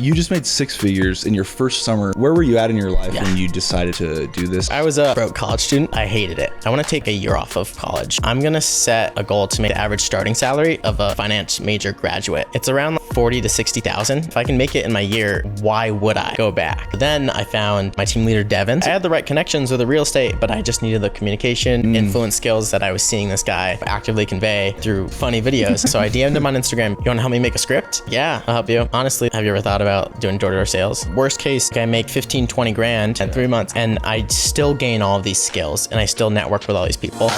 you just made 6 figures in your first summer. Where were you at in your life when you decided to do this? I was a broke college student. I hated it. I want to take a year off of college. I'm going to set a goal to make the average starting salary of a finance major graduate. It's around 40 to 60,000. If I can make it in my year, why would I go back? Then I found my team leader, Devin. I had the right connections with the real estate, but I just needed the communication, influence skills that I was seeing this guy actively convey through funny videos. So I DM'd him on Instagram. You want to help me make a script? Yeah, I'll help you. Honestly, have you ever thought about doing door-to-door sales? Worst case, I make 15, 20 grand in 3 months, and I still gain all of these skills, and I still network with all these people.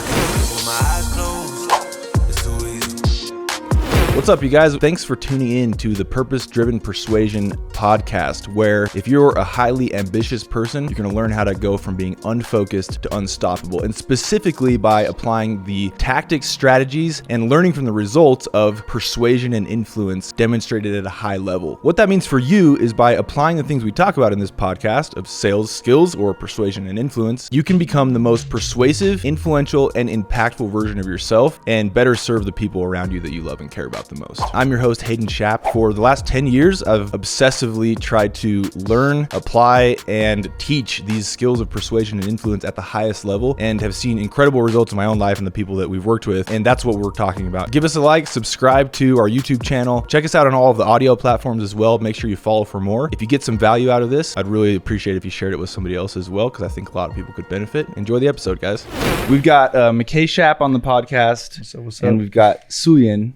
What's up, you guys? Thanks for tuning in to the Purpose Driven Persuasion podcast, where if you're a highly ambitious person, you're going to learn how to go from being unfocused to unstoppable, and specifically by applying the tactics, strategies, and learning from the results of persuasion and influence demonstrated at a high level. What that means for you is by applying the things we talk about in this podcast of sales skills or persuasion and influence, you can become the most persuasive, influential, and impactful version of yourself and better serve the people around you that you love and care about the most. I'm your host, Schaap. For the last 10 years, I've obsessively tried to learn, apply, and teach these skills of persuasion and influence at the highest level, and have seen incredible results in my own life and the people that we've worked with, and that's what we're talking about. Give us a like, subscribe to our YouTube channel, check us out on all of the audio platforms as well. Make sure you follow for more. If you get some value out of this, I'd really appreciate if you shared it with somebody else as well, because I think a lot of people could benefit. Enjoy the episode, guys. We've got Mackay Schaap on the podcast, what's up? And we've got Siyuan.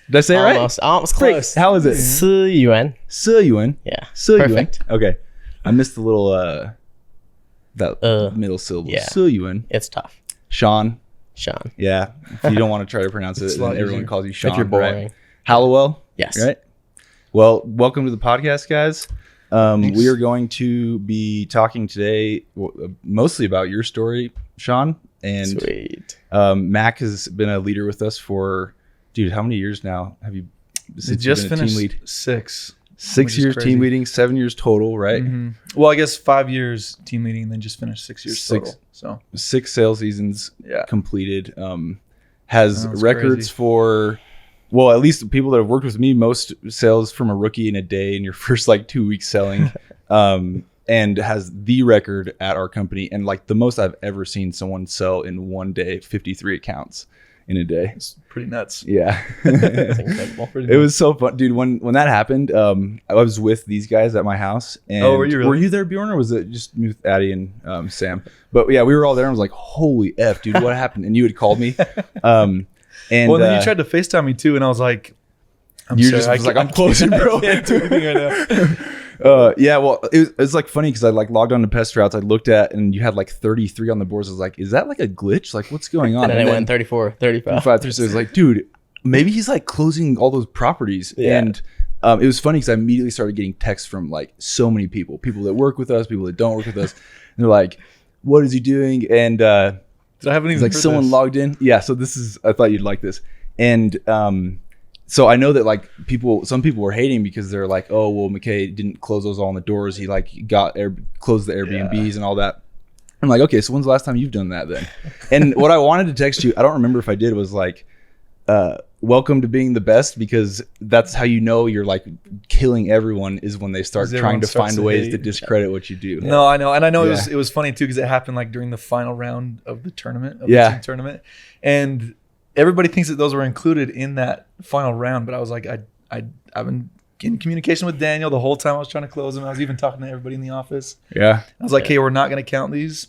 Did I say it right? Almost close. How is it? Siyuan. Siyuan. Yeah. Siyuan. Perfect. Okay. I missed the little that middle syllable. Yeah. Siyuan. It's tough. Sean. Yeah. If you don't want to try to pronounce it, then everyone easier. calls you Sean. If you're boring. Right? Hallowell. Yes. Right. Well, welcome to the podcast, guys. We are going to be talking today mostly about your story, Sean. And Sweet. Mack has been a leader with us for, dude, how many years now have you since Just you've been a finished team lead? 6. 6 years crazy. team leading, 7 years total, right? Mm-hmm. Well, I guess 5 years team leading, and then just finished 6 years total. So 6 sales seasons Yeah. completed. Has That's records crazy. for, well, at least the people that have worked with me, most sales from a rookie in a day in your first 2 weeks selling. And has the record at our company, and the most I've ever seen someone sell in one day, 53 accounts in a day. it's pretty nuts. Yeah. It's incredible. It was so fun, dude. When that happened, I was with these guys at my house. And were you really? Were you there, Bjorn, or was it just me with Addie and Sam? But yeah, we were all there. And I was like, "Holy f, dude, what happened?" And you had called me. And then you tried to FaceTime me too, and I was like, "I'm closing, bro. I can't do anything right now." Yeah, well, it was funny because I logged on to Pest Routes. I looked at, and you had 33 on the boards. I was like, "Is that a glitch? What's going on?" And then it went 34, 35. 5 so it was dude, maybe he's closing all those properties. Yeah. And it was funny because I immediately started getting texts from so many people that work with us, people that don't work with us. And they're like, "What is he doing?" And I haven't even it's someone this. logged in. Yeah. So I thought you'd like this. And so I know that some people were hating because they're like, "Oh, well, Mackay didn't close those all on the doors. He closed the Airbnbs and all that." I'm like, "Okay, so when's the last time you've done that then?" And what I wanted to text you, I don't remember if I did, was welcome to being the best, because that's how you know you're killing everyone, is when they start trying to find ways to discredit what you do. No, I know. And I know Yeah. it was funny too, because it happened during the final round of the tournament, the Yeah. team tournament. And everybody thinks that those were included in that final round, but I was like, I've been in communication with Daniel the whole time I was trying to close them. I was even talking to everybody in the office. Yeah. I was like, "Hey, we're not going to count these,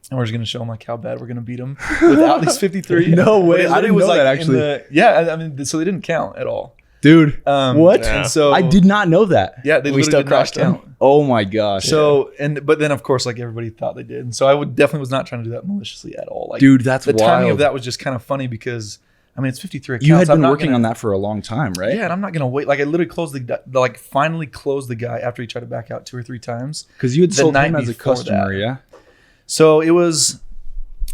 and we're just going to show them how bad we're going to beat them without these 53." No way. But it I didn't was know that, in actually. so they didn't count at all. Dude, what? Yeah. And so I did not know that. Yeah, they We literally still did not crushed them. count. Oh my gosh. So but then of course everybody thought they did, and so I definitely was not trying to do that maliciously at all. Dude, that's the wild. timing of that was just kind of funny because it's 53 accounts. You had I'm been not working gonna- on that for a long time, right? Yeah, and I'm not gonna wait. I literally closed finally closed the guy after he tried to back out 2 or 3 times. Because you had The sold night him as a before customer, that. yeah? So there was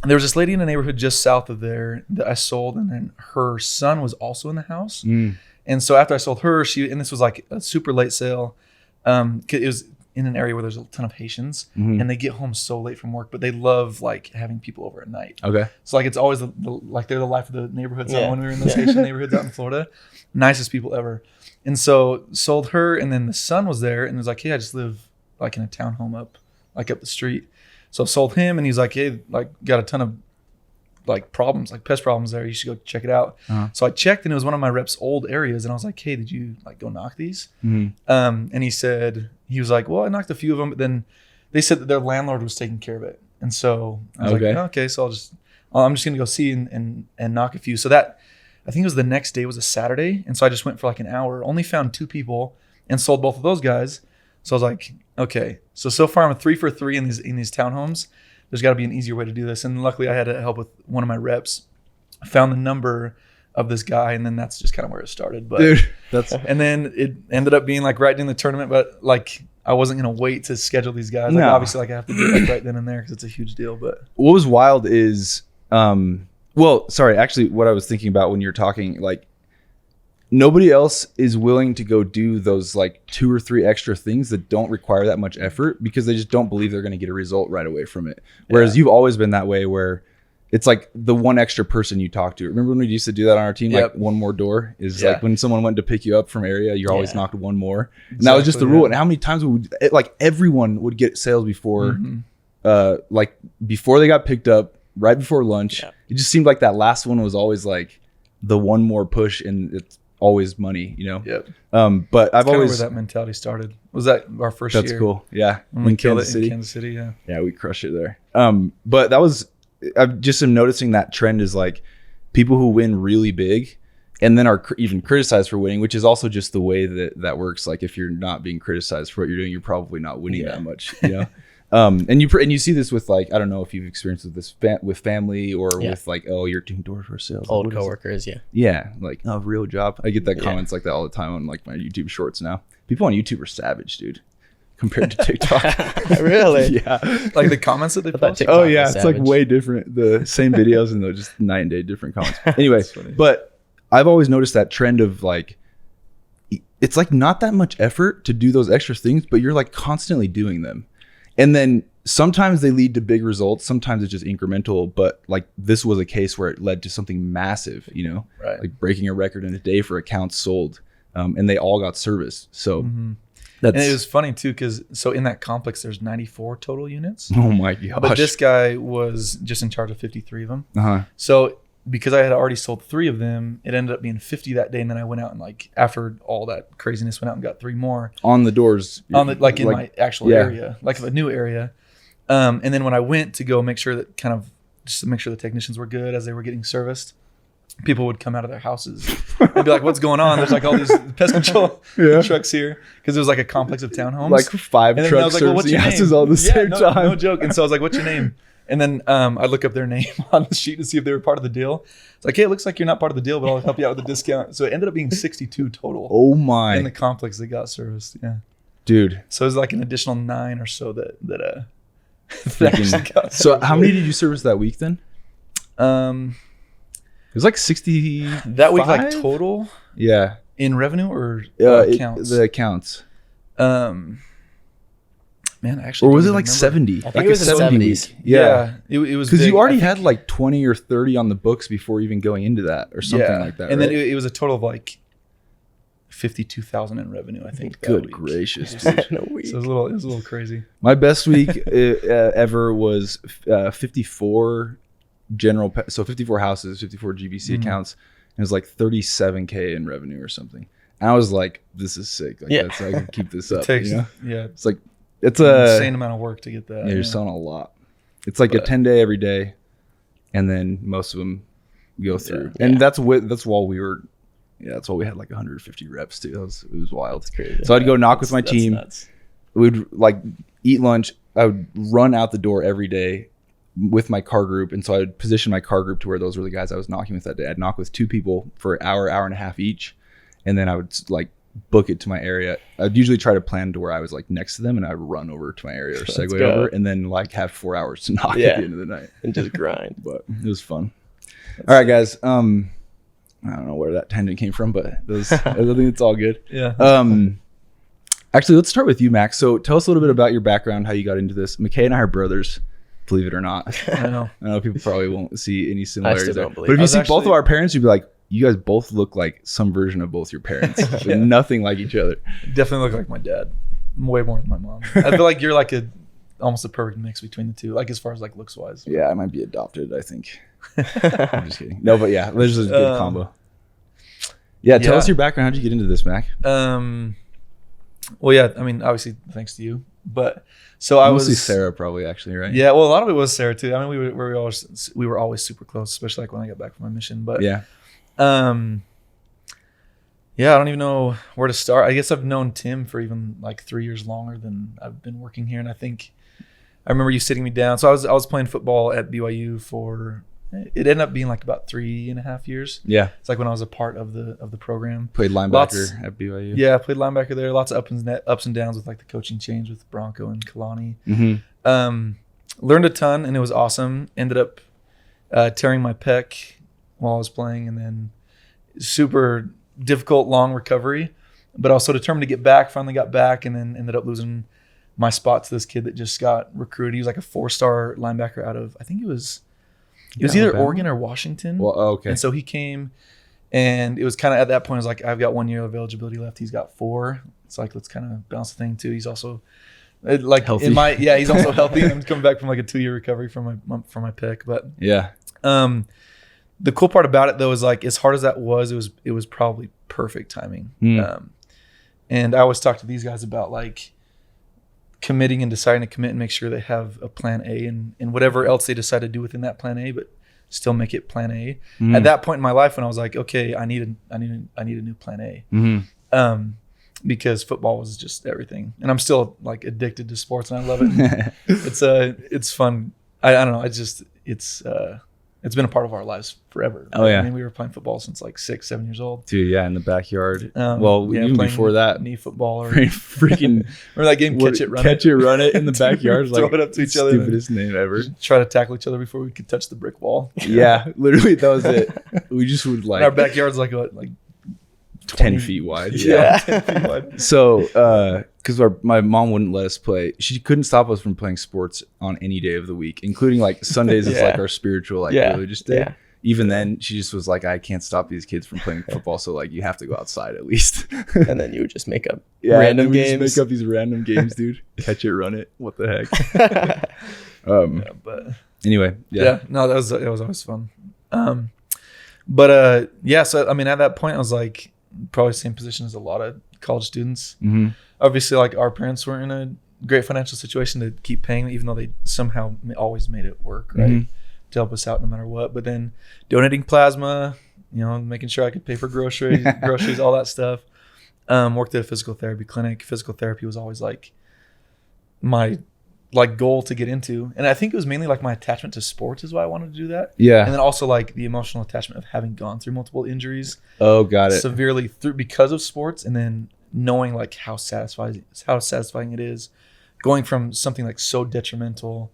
this lady in the neighborhood just south of there that I sold, and then her son was also in the house. And so after I sold her, and this was a super late sale. It was in an area where there's a ton of Haitians, and they get home so late from work, but they love having people over at night. Okay. So it's always they're the life of the neighborhoods. Yeah. When we were in those Haitian neighborhoods out in Florida, nicest people ever. And so sold her, and then the son was there, and was like, hey, I just live like in a townhome up the street. So sold him, and he's like, hey, like got a ton of like problems, like pest problems there. You should go check it out. So I checked, and it was one of my reps' old areas, and I was like, hey, did you like go knock these? And he was like, well, I knocked a few of them, but then they said that their landlord was taking care of it. And so I was like, okay, so I'm just gonna go see and knock a few. So that, I think it was the next day was a Saturday, and so I just went for like an hour. Only found 2 people and sold both of those guys. So I was like, okay, so far I'm 3 for 3 in these townhomes. There's got to be an easier way to do this. And luckily I had help with one of my reps. I found the number of this guy, and then that's just kind of where it started. But dude, and then it ended up being like right in the tournament, but like I wasn't gonna wait to schedule these guys. Like obviously, like I have to do it like right then and there because it's a huge deal. But what was wild is, actually, what I was thinking about when you're talking, like nobody else is willing to go do those like 2 or 3 extra things that don't require that much effort because they just don't believe they're going to get a result right away from it. Whereas you've always been that way, where it's like the one extra person you talk to. Remember when we used to do that on our team? Like one more door is like when someone went to pick you up from area, you always knocked one more. And that was just the rule. And how many times like everyone would get sales before, like before they got picked up, right before lunch. It just seemed like that last one was always like the one more push, and it's always money, you know? But I've always, where that mentality started. Was that our first year? That's cool. Yeah. When we killed it in Kansas City. Yeah, we crushed it there. But that was, I just am noticing that trend is like people who win really big and then are even criticized for winning, which is also just the way that works. Like if you're not being criticized for what you're doing, you're probably not winning that much, you know? And you see this with like, I don't know if you've experienced with this with family or with like, oh, you're doing door-to-door sales. Old coworkers. Yeah. Like, oh, real job. I get that comments like that all the time on like my YouTube shorts now. People on YouTube are savage, dude, compared to TikTok. Really? Yeah. Like the comments that they post? Oh yeah. It's like way different. The same videos and they're just night and day different comments. Anyway, but I've always noticed that trend of like, it's like not that much effort to do those extra things, but you're like constantly doing them. And then sometimes they lead to big results. Sometimes it's just incremental. But like this was a case where it led to something massive, you know, like breaking a record in a day for accounts sold. And they all got service. So and it was funny too, because so in that complex, there's 94 total units. Oh my gosh. But this guy was just in charge of 53 of them. So because I had already sold 3 of them, it ended up being 50 that day. And then I went out and like after all that craziness, went out and got 3 more on the doors, on the like in my actual area, like a new area. And then when I went to go make sure that just to make sure the technicians were good as they were getting serviced, people would come out of their houses and be like, "What's going on?" There's like all these pest control trucks here because it was like a complex of townhomes, like 5 trucks servicing houses all the same time. No joke. And so I was like, "What's your name?" And then I look up their name on the sheet to see if they were part of the deal. It's like, hey, it looks like you're not part of the deal, but I'll help you out with a discount. So it ended up being 62 total. Oh my! In the complex that got serviced, dude. So it was like an additional 9 or so that actually got so how many did you service that week then? It was like 60 that week, like total. Yeah. In revenue or accounts? The accounts. Man, actually, or was it like 70? I think it was in the 70s. Yeah. It was because you already had like 20 or 30 on the books before even going into that or something like that. And right? then it was a total of like 52,000 in revenue, I think. Good gracious, dude. So it was a little crazy. My best week ever was 54 so 54 houses, 54 GBC accounts. And it was like 37K in revenue or something. And I was like, this is sick. Like that's I can keep this up. Takes, you know? Yeah. It's like it's an a insane amount of work to get that. Yeah, you're selling a lot. It's like a 10-day every day, and then most of them go through. And that's while we were. Yeah, that's why we had like 150 reps too. It was wild. It's crazy. So I'd go knock with my team. Nuts. We'd like eat lunch. I would run out the door every day with my car group, and so I would position my car group to where those were the guys I was knocking with that day. I'd knock with 2 people for an hour and a half each, and then I would like book it to my area. I'd usually try to plan to where I was like next to them, and I'd run over to my area or segue over, and then like have 4 hours to knock at the end of the night and just grind. But it was fun. All right, guys. I don't know where that tangent came from, but I think it's all good. Yeah. Actually, let's start with you, Mack. So tell us a little bit about your background, how you got into this. Mackay and I are brothers, believe it or not. I know people probably won't see any similarities there. Don't believe but if you see both of our parents, you'd be like, you guys both look like some version of both your parents. Yeah. Nothing like each other. Definitely look like my dad. Way more than my mom. I feel like you're like almost a perfect mix between the two, like as far as like looks wise. Yeah, I might be adopted, I think. I'm just kidding. No, but yeah, there's a good combo. Yeah, tell us your background. How'd you get into this, Mac? Well, yeah, I mean, obviously thanks to you, but so I Mostly was Sarah, probably, actually, right? Yeah, well, a lot of it was Sarah too. I mean, we were always super close, especially like when I got back from my mission. But yeah, yeah, I don't even know where to start. I guess I've known Tim for even like 3 years longer than I've been working here, and I think I remember you sitting me down. So I was playing football at BYU for. It ended up being like about 3.5 years. Yeah, it's like when I was a part of the program. Played linebacker at BYU. Yeah, I played linebacker there. Lots of ups and downs with like the coaching change with Bronco and Kalani. Mm-hmm. Learned a ton and it was awesome. Ended up tearing my pec while I was playing, and then super difficult long recovery. But I was so determined to get back. Finally got back, and then ended up losing my spot to this kid that just got recruited. He was like a 4-star linebacker out of, I think it was either Alabama? Oregon or Washington. Well, okay. And so he came, and it was kind of at that point, I was like, I've got 1 year of eligibility left. He's got 4. It's like, let's kind of balance the thing too. He's also like healthy. He's also healthy. I'm coming back from like a 2-year recovery from my pick. But yeah. The cool part about it though is like, as hard as that was, it was probably perfect timing. And I always talk to these guys about like committing and deciding to commit and make sure they have a plan A and whatever else they decide to do within that plan A, but still make it plan A. At that point in my life when I was like, okay, I need a new plan A. Because football was just everything. And I'm still like addicted to sports and I love it. It's fun. I don't know. It's been a part of our lives forever. Oh yeah. I mean, we were playing football since like 6-7 years old. Dude, yeah, in the backyard. Even before that, knee football or freaking remember that game, catch it, run it in the backyard. Throw it up to each other. Stupidest name ever. Try to tackle each other before we could touch the brick wall. Yeah, literally, that was it. We just would like. And our backyard's like 10 feet wide. Yeah, 10 feet wide. So, because my mom wouldn't let us play, she couldn't stop us from playing sports on any day of the week, including like Sundays is like our spiritual like religious day. Yeah. Even then, she just was like, I can't stop these kids from playing football, so like you have to go outside at least. And then you would just make up random games. Just make up these random games, dude. Catch it, run it. What the heck? But anyway, no, that was always fun. So I mean, at that point, I was like probably the same position as a lot of college students. Obviously, like our parents weren't in a great financial situation to keep paying, even though they somehow always made it work, right? To help us out no matter what. But then donating plasma, making sure I could pay for groceries, all that stuff. Worked at a physical therapy clinic. Physical therapy was always like my goal to get into. And I think it was mainly like my attachment to sports is why I wanted to do that. Yeah. And then also like the emotional attachment of having gone through multiple injuries. Oh, got it. Severely because of sports, and then knowing like how satisfying it is going from something like so detrimental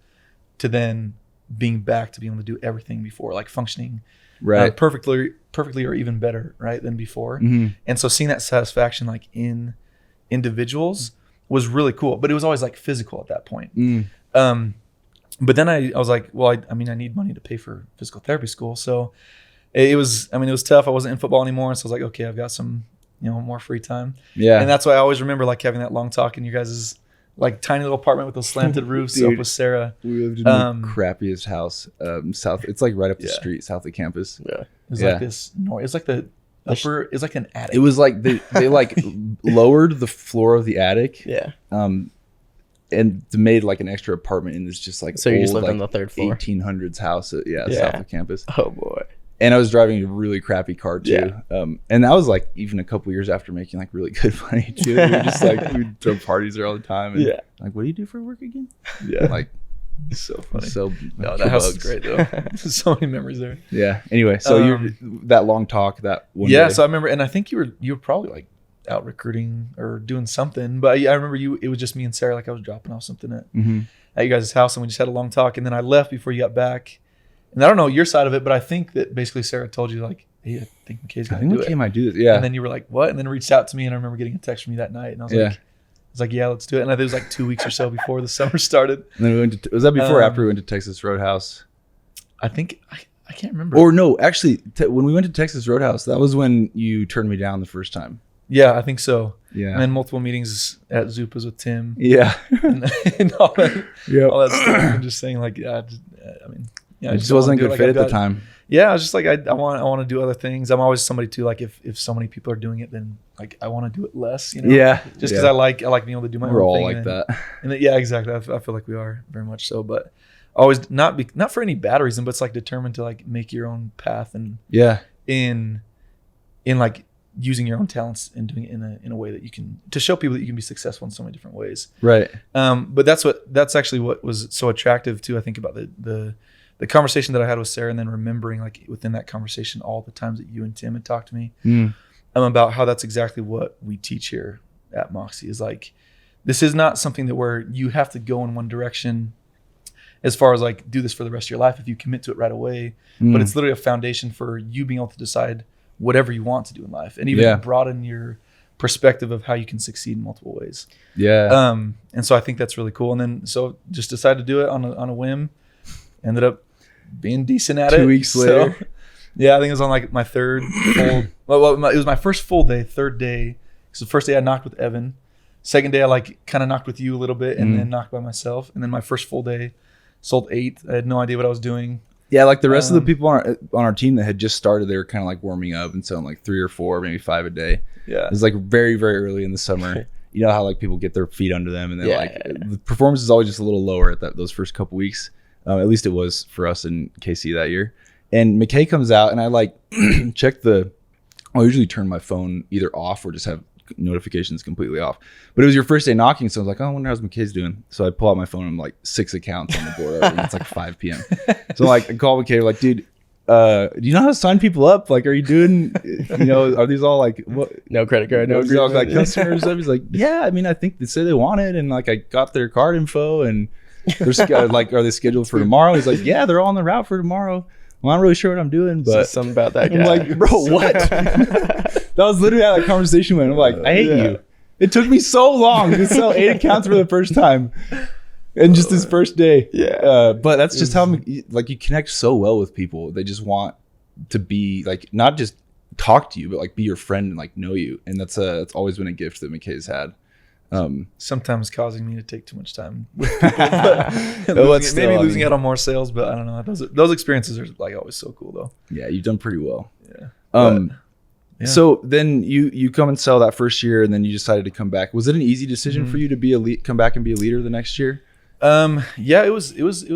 to then being back to being able to do everything before, like functioning perfectly or even better than before. And so seeing that satisfaction like in individuals was really cool, but it was always like physical at that point. But then I was like, well, I need money to pay for physical therapy school. So it was tough. I wasn't in football anymore. So I was like, okay, I've got some, more free time. Yeah. And that's why I always remember like having that long talk in you guys' like tiny little apartment with those slanted roofs. Dude, up with Sarah. We lived in the crappiest house, south. It's like right up the street, south of campus. Yeah. It's like this. It's like the upper. It's like an attic. It was like they like lowered the floor of the attic. Yeah. And made like an extra apartment in this just like so old, you just lived like, on the 3rd floor 1800s house south of campus. Oh boy. And I was driving a really crappy car too. Yeah. And that was like even a couple years after making like really good money too. We were just like we'd throw parties there all the time. And like, what do you do for work again? Yeah. Like so funny. So no, that house is great though. So many memories there. Yeah. Anyway, so you're that long talk that one day. So I remember, and I think you were probably like out recruiting or doing something, but I remember it was just me and Sarah. Like I was dropping off something at you guys' house, and we just had a long talk, and then I left before you got back. And I don't know your side of it, but I think that basically Sarah told you like, hey, I think Mackay's going to do it. Mackay might do this. Yeah. And then you were like, what? And then reached out to me, and I remember getting a text from you that night, and I was like, yeah, let's do it. And I think it was like 2 weeks or so before the summer started. And then we went to, was that before or after we went to Texas Roadhouse? I think I can't remember. Or no, actually, when we went to Texas Roadhouse, that was when you turned me down the first time. Yeah, I think so. Yeah. And then multiple meetings at Zupa's with Tim. Yeah. and all that stuff. And just saying like, I mean, it just wasn't a good fit at the time. Yeah, I was just like, I want to do other things. I'm always somebody too, like if so many people are doing it, then like I want to do it less, you know? Yeah. Just because I like being able to do my own thing. We're all like that. And then, yeah, exactly. I feel like we are very much so, but always not for any bad reason, but it's like determined to like make your own path and in like using your own talents and doing it in a way that you can, to show people that you can be successful in so many different ways. Right. But that's actually what was so attractive too, I think, about the conversation that I had with Sarah, and then remembering like within that conversation all the times that you and Tim had talked to me about how that's exactly what we teach here at Moxie, is like, this is not something that where you have to go in one direction as far as like do this for the rest of your life if you commit to it right away, but it's literally a foundation for you being able to decide whatever you want to do in life, and even broaden your perspective of how you can succeed in multiple ways. Yeah. And so I think that's really cool. And then so just decided to do it on a whim. Ended up being decent at it. 2 weeks later. So, yeah, I think it was on like my third full. It was my first full day. Third day. So the first day I knocked with Evan. Second day I like kind of knocked with you a little bit, and then knocked by myself. And then my first full day, sold 8. I had no idea what I was doing. Yeah, like the rest of the people on our team that had just started, they were kind of like warming up and selling like 3 or 4, maybe 5 a day. Yeah, it was like very, very early in the summer. You know how like people get their feet under them, and then the performance is always just a little lower at those first couple weeks. At least it was for us in KC that year. And Mackay comes out, and I like check I usually turn my phone either off or just have notifications completely off. But it was your first day knocking, so I was like, oh, I wonder how's Mackay's doing. So I pull out my phone, and I'm like 6 accounts on the board already. It's like 5 p.m. So like I call Mackay, like, dude, do you know how to sign people up? Like, are you doing, are these all like, what? No credit card, no all like customers stuff? He's like, yeah, I mean, I think they say they want it, and like I got their card info, and they're like, are they scheduled for tomorrow? He's like, yeah, they're all on the route for tomorrow. Well, I'm not really sure what I'm doing, but something about that guy. I'm like, bro, what? That was literally how that conversation went. I'm like, I hate you. It took me so long to sell 8 accounts for the first time, and just this first day. Yeah. But that's just how like you connect so well with people. They just want to be like, not just talk to you, but like be your friend and like know you. And that's always been a gift that McKay's had. Sometimes causing me to take too much time with people, but maybe losing out on more sales, but I don't know. Those experiences are like always so cool though. Yeah, you've done pretty well. Yeah. So then you come and sell that first year, and then you decided to come back. Was it an easy decision for you to come back and be a leader the next year? Yeah, it was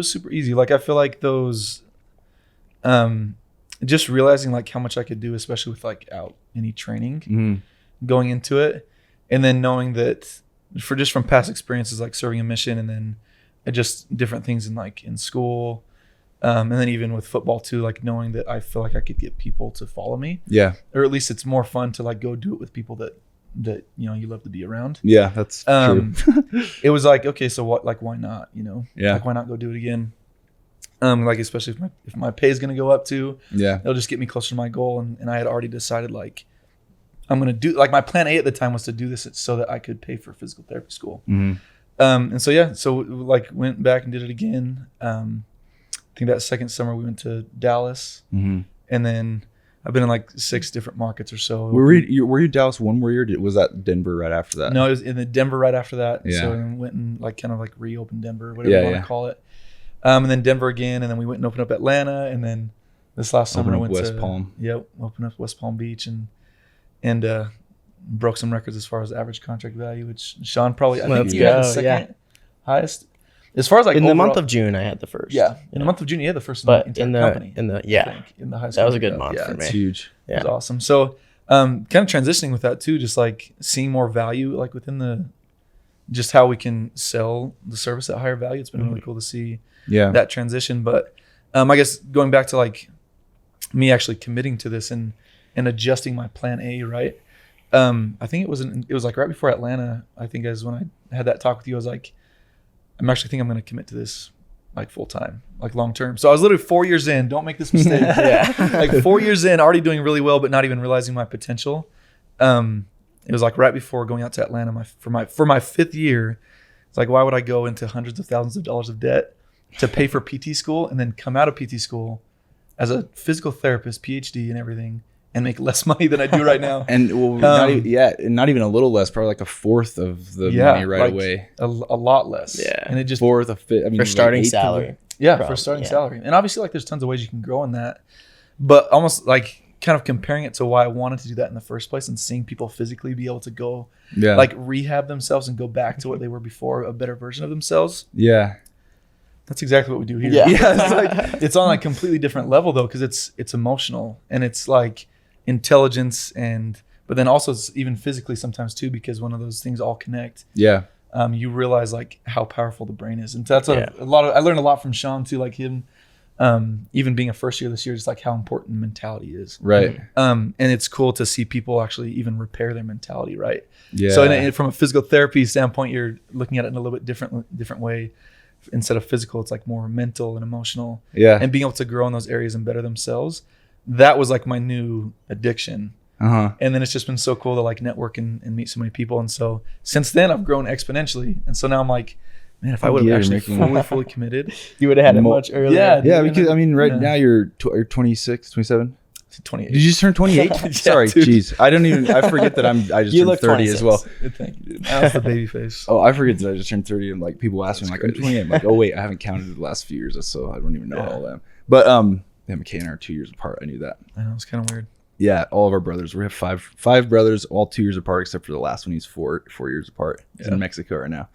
super easy. Like I feel like those, just realizing like how much I could do, especially with like out any training, going into it, and then knowing that from past experiences, like serving a mission, and then just different things in school, and then even with football too, like knowing that I feel like I could get people to follow me. Yeah. Or at least it's more fun to like go do it with people that you love to be around. Yeah, that's true. It was like, okay, so what, like, why not, Yeah. Like, why not go do it again? Like, especially if my pay is going to go up too. Yeah. It'll just get me closer to my goal. And I had already decided, like, I'm going to do, like, my plan A at the time was to do this so that I could pay for physical therapy school. And so like went back and did it again. I think that second summer we went to Dallas, and then I've been in like 6 different markets or so. Were you Dallas one more year? Was that Denver right after that? No, it was in the Denver right after that. Yeah. So I went and like kind of like reopened Denver, whatever you want to call it. And then Denver again, and then we went and opened up Atlanta, and then this last summer I went West Palm. Yep, opened up West Palm Beach and broke some records as far as average contract value, which Sean probably I think you had the second highest. As far as like in the month of June, I had the first. Yeah, in the month of June, you had the first. But in the company, in the high school, that was a good month for me. It's huge. Yeah, it was awesome. So, kind of transitioning with that too, just like seeing more value, like within just how we can sell the service at higher value. It's been really cool to see that transition. But I guess going back to like me actually committing to this and adjusting my plan A, right? I think it was like right before Atlanta. I think as when I had that talk with you, I was like, I'm going to commit to this like full time, like long term. So I was literally 4 years in. Don't make this mistake. Like 4 years in, already doing really well, but not even realizing my potential. It was like right before going out to Atlanta for my 5th year. It's like, why would I go into hundreds of thousands of dollars of debt to pay for PT school and then come out of PT school as a physical therapist, PhD and everything, and make less money than I do right now. And not even a little less, probably like a fourth of the money right away. A lot less. Yeah. And it just Fourth, a fifth. I mean, For starting like salary. for starting salary. And obviously like there's tons of ways you can grow in that. But almost like kind of comparing it to why I wanted to do that in the first place and seeing people physically be able to go like rehab themselves and go back to what they were before, a better version of themselves. Yeah. That's exactly what we do here. Yeah. It's like it's on a completely different level though, because it's emotional and it's like intelligence but then also it's even physically sometimes too, because one of those things all connect. Yeah. You realize like how powerful the brain is, and that's a lot of. I learned a lot from Sean too, like him, even being a first year this year, just like how important mentality is. Right. And it's cool to see people actually even repair their mentality. Right. Yeah. So from a physical therapy standpoint, you're looking at it in a little bit different way. Instead of physical, it's like more mental and emotional. Yeah. And being able to grow in those areas and better themselves. That was like my new addiction. And then it's just been so cool to like network and meet so many people. And so since then I've grown exponentially. And so now I'm like, man, if I would have actually fully committed, You would have had it much earlier. Yeah. Yeah, because I mean, now you're 26, 27. 28. Did you just turn 28? Sorry, dude. jeez. I forget that I just You turned look 30 as 26. well. Thank you, dude. That's the baby face. Oh, I forget that I just turned 30 and like people ask me, like, I'm crazy. 28. I'm like, oh wait, I haven't counted the last few years, so I don't even know all that. But Mackay and I are 2 years apart. I knew that. I know, it's kind of weird. Yeah, all of our brothers. We have five brothers, all 2 years apart, except for the last one. He's four years apart. He's in Mexico right now.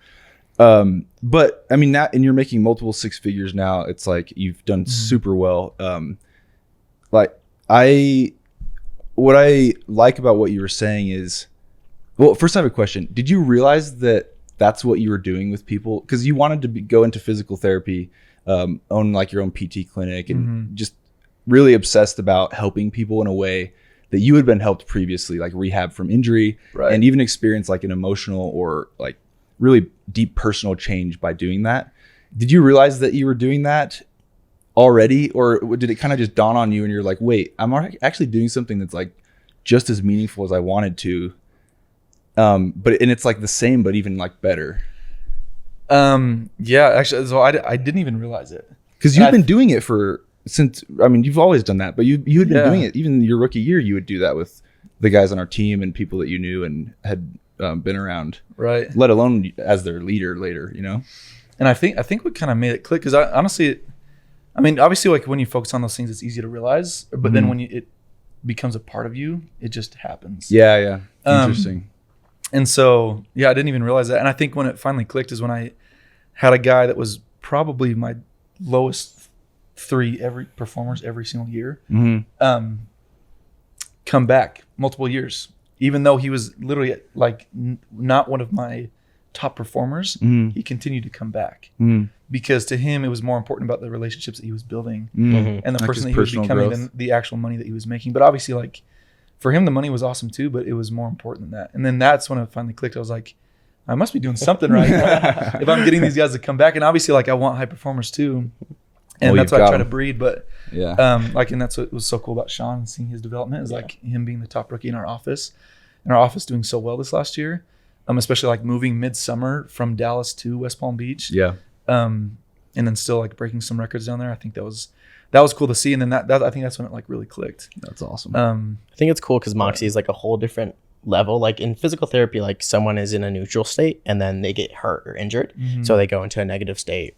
But I mean, and you're making multiple six figures now. It's like you've done super well. What I like about what you were saying is, well, first I have a question. Did you realize that that's what you were doing with people? Because you wanted to go into physical therapy, own like your own PT clinic, and just really obsessed about helping people in a way that you had been helped previously, like rehab from injury, and even experience like an emotional or like really deep personal change by doing that. Did you realize that you were doing that already, or did it kind of just dawn on you and you're like, wait, I'm actually doing something that's like just as meaningful as I wanted to, and it's like the same but even like better? Yeah, actually, so I didn't even realize it, because you've been doing it since, I mean, you've always done that, but you had been doing it even your rookie year. You would do that with the guys on our team and people that you knew and had been around, right? Let alone as their leader later, you know. And I think what kind of made it click, because honestly, I mean, obviously, like when you focus on those things, it's easy to realize, but then when it becomes a part of you, it just happens. Yeah. Interesting. And so, I didn't even realize that. And I think when it finally clicked is when I had a guy that was probably my lowest three performers every single year, come back multiple years, even though he was literally like not one of my top performers. He continued to come back because to him it was more important about the relationships that he was building and the like person that he was becoming than the actual money that he was making. But obviously, like for him, the money was awesome too, but it was more important than that. And then that's when it finally clicked. I was like, I must be doing something right if I'm getting these guys to come back. And obviously, like I want high performers too. And that's what I try to breed. But and that's what was so cool about Sean and seeing his development is like him being the top rookie in our office, and our office doing so well this last year. Especially like moving midsummer from Dallas to West Palm Beach. And then still like breaking some records down there. I think that was cool to see. And then that I think that's when it like really clicked. That's awesome. I think it's cool because Moxie is like a whole different level. Like in physical therapy, like someone is in a neutral state and then they get hurt or injured, so they go into a negative state,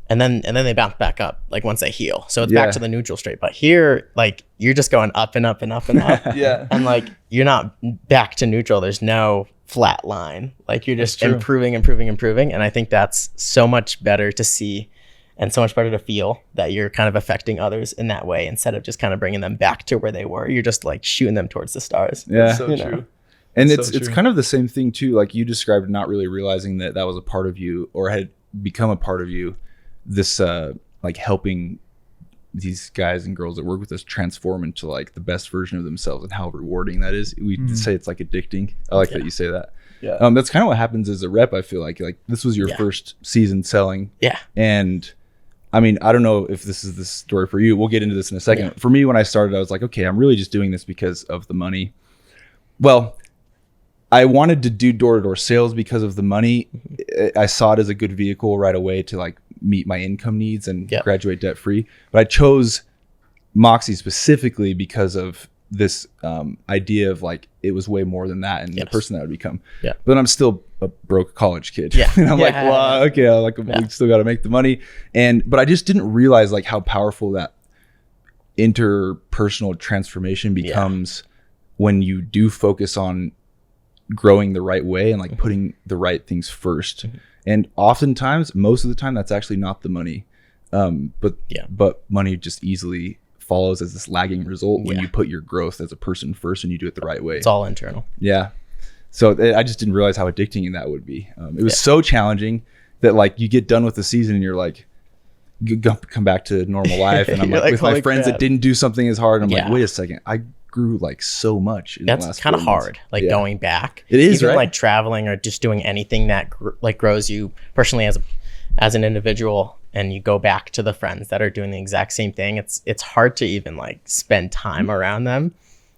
and then they bounce back up like once they heal. So it's back to the neutral state. But here, like you're just going up and up and up and up. And like you're not back to neutral. There's no flat line. Like you're just improving. And I think that's so much better to see and so much better to feel that you're kind of affecting others in that way instead of just kind of bringing them back to where they were. You're just like shooting them towards the stars. That's so true. And it's kind of the same thing too. Like you described, not really realizing that was a part of you or had become a part of you. This like helping these guys and girls that work with us transform into like the best version of themselves, and how rewarding that is. We say it's like addicting. I like that you say that. That's kind of what happens as a rep. I feel like this was your first season selling. And I mean, I don't know if this is the story for you. We'll get into this in a second. For me, when I started, I was like, okay, I'm really just doing this because of the money. Well, I wanted to do door-to-door sales because of the money. I saw it as a good vehicle right away to like meet my income needs and graduate debt-free. But I chose Moxie specifically because of this idea of like it was way more than that and the person that I would become. Yeah. But I'm still a broke college kid. Yeah. And I'm like, well, okay, we still got to make the money. But I just didn't realize like how powerful that interpersonal transformation becomes when you do focus on growing the right way and like putting the right things first. And oftentimes, most of the time, that's actually not the money. But money just easily follows as this lagging result when you put your growth as a person first and you do it the right way. It's all internal. Yeah. So I just didn't realize how addicting that would be. It was so challenging that like you get done with the season and you're like, come back to normal life. And I'm like with my friends that didn't do something as hard. I'm like, wait a second. I grew like so much in the last 4 months. That's kind of hard, like going back. It is, even right? Like traveling or just doing anything that grows you personally as an individual, and you go back to the friends that are doing the exact same thing. It's hard to even like spend time around them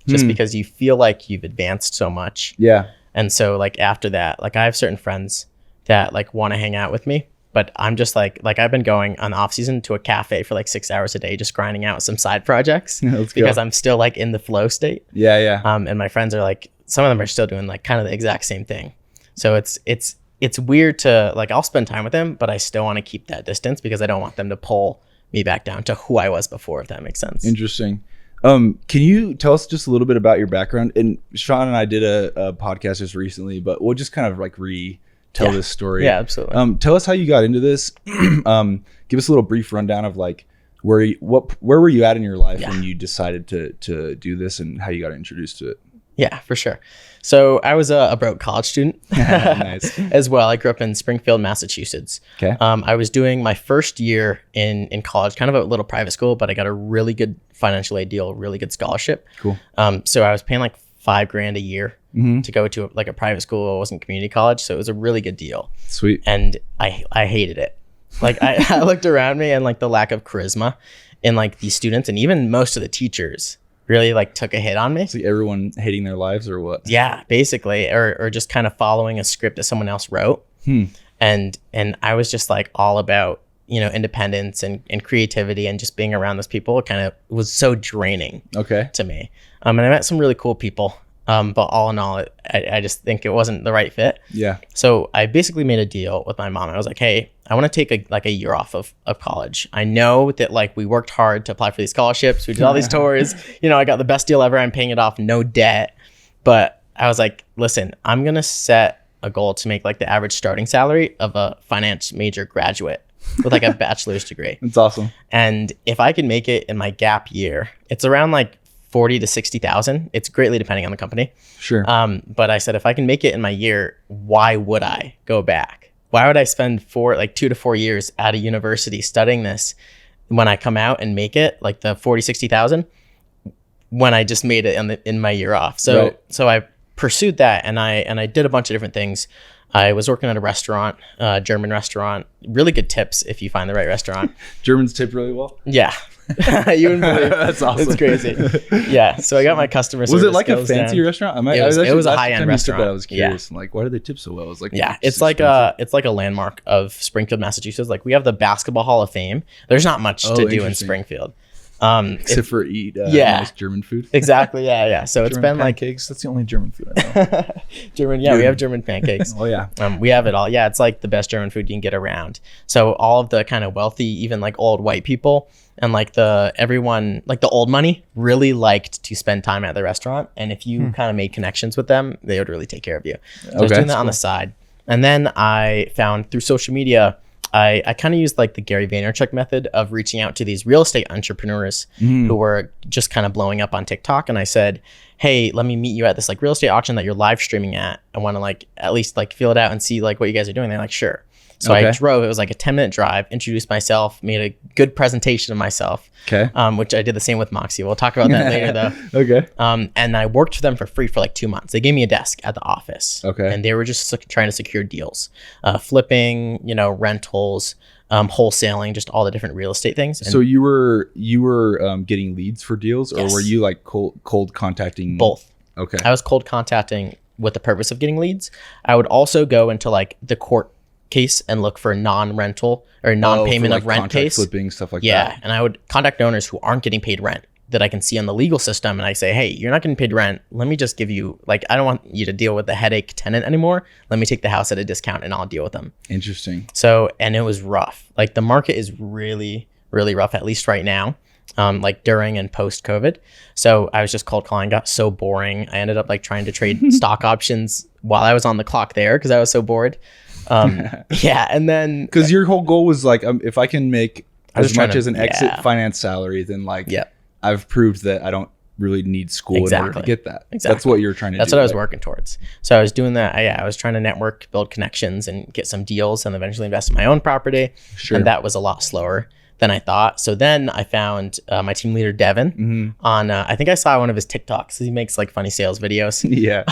just because you feel like you've advanced so much. Yeah. And so like after that, like I have certain friends that like want to hang out with me, but I'm just like I've been going on the off season to a cafe for like 6 hours a day, just grinding out some side projects because I'm still like in the flow state. Yeah. Yeah. And my friends are like, some of them are still doing like kind of the exact same thing. So it's weird to like, I'll spend time with them, but I still want to keep that distance because I don't want them to pull me back down to who I was before, if that makes sense. Interesting. Can you tell us just a little bit about your background? And Sean and I did a podcast just recently, but we'll just kind of like tell this story. Yeah, absolutely. Tell us how you got into this. Give us a little brief rundown of like where were you at in your life when you decided to do this and how you got introduced to it? Yeah, for sure. So I was a broke college student Nice. as well. I grew up in Springfield, Massachusetts. Okay. I was doing my first year in college, kind of a little private school, but I got a really good financial aid deal, really good scholarship. Cool. So I was paying like $5,000 a year to go to like a private school. It wasn't community college, so it was a really good deal. Sweet. And I hated it. Like I looked around me and like the lack of charisma in like these students and even most of the teachers really like took a hit on me. So everyone hating their lives or what? Yeah, basically, or just kind of following a script that someone else wrote. And I was just like all about, independence and creativity and just being around those people. It kind of was so draining to me. And I met some really cool people. But all in all, I just think it wasn't the right fit. Yeah. So I basically made a deal with my mom. I was like, hey, I want to take a year off of college. I know that like we worked hard to apply for these scholarships. We did all these tours. I got the best deal ever. I'm paying it off, no debt. But I was like, listen, I'm going to set a goal to make like the average starting salary of a finance major graduate with like a bachelor's degree. That's awesome. And if I can make it in my gap year, it's around like 40 to 60,000. It's greatly depending on the company. Sure. But I said, if I can make it in my year, why would I go back? Why would I spend 2 to 4 years at a university studying this when I come out and make it like the 40, 60,000 when I just made it in my year off? So I pursued that and I did a bunch of different things. I was working at a restaurant, German restaurant, really good tips if you find the right restaurant. Germans tip really well. Yeah. You wouldn't believe. That's awesome. It's crazy. Yeah. So I got my customer service. Was it like a fancy down. restaurant? It was a high-end restaurant. I was curious. Yeah. Like, why do they tip so well? It was like, yeah, it's like a landmark of Springfield, Massachusetts. Like we have the Basketball Hall of Fame. There's not much to do in Springfield. Except for eat nice German food. Exactly. Yeah. So it's been like pancakes. That's the only German food I know. German. Yeah, we have German pancakes. Oh yeah. We have it all. Yeah, it's like the best German food you can get around. So all of the kind of wealthy, even like old white people and like everyone like the old money really liked to spend time at the restaurant. And if you kind of made connections with them, they would really take care of you. So I was doing that on the side. And then I found through social media, I kind of used like the Gary Vaynerchuk method of reaching out to these real estate entrepreneurs who were just kind of blowing up on TikTok. And I said, hey, let me meet you at this like real estate auction that you're live streaming at. I want to like at least like feel it out and see like what you guys are doing. They're like, sure. So I drove, it was like a 10-minute drive, introduced myself, made a good presentation of myself, which I did the same with Moxie. We'll talk about that later though. Okay. And I worked for them for free for like 2 months. They gave me a desk at the office. Okay. And they were just trying to secure deals, flipping, rentals, wholesaling, just all the different real estate things. And so you were getting leads for deals or were you like cold contacting? Both. Okay. I was cold contacting with the purpose of getting leads. I would also go into like the court case and look for non-rental or non-payment for, of rent contract case. flipping, stuff like Yeah, that. and I would contact owners who aren't getting paid rent that I can see on the legal system, and I say, hey, you're not getting paid rent. Let me just give you, like, I don't want you to deal with the headache tenant anymore. Let me take the house at a discount and I'll deal with them. Interesting. So, and it was rough. Like the market is really, really rough, at least right now, like during and post COVID. So I was just cold calling, got so boring. I ended up like trying to trade stock options while I was on the clock there because I was so bored. Yeah. And then Because your whole goal was like, if I can make was as trying much to- as an exit yeah. finance salary, then like Yeah. I've proved that I don't really need school in order Exactly. to get that. Exactly. That's what you're trying to do. That's what I was right? working towards. So I was doing that. I was trying to network, build connections, and get some deals, and eventually invest in my own property. Sure. And that was a lot slower than I thought. So then I found my team leader Devin on. I think I saw one of his TikToks. He makes like funny sales videos. Yeah.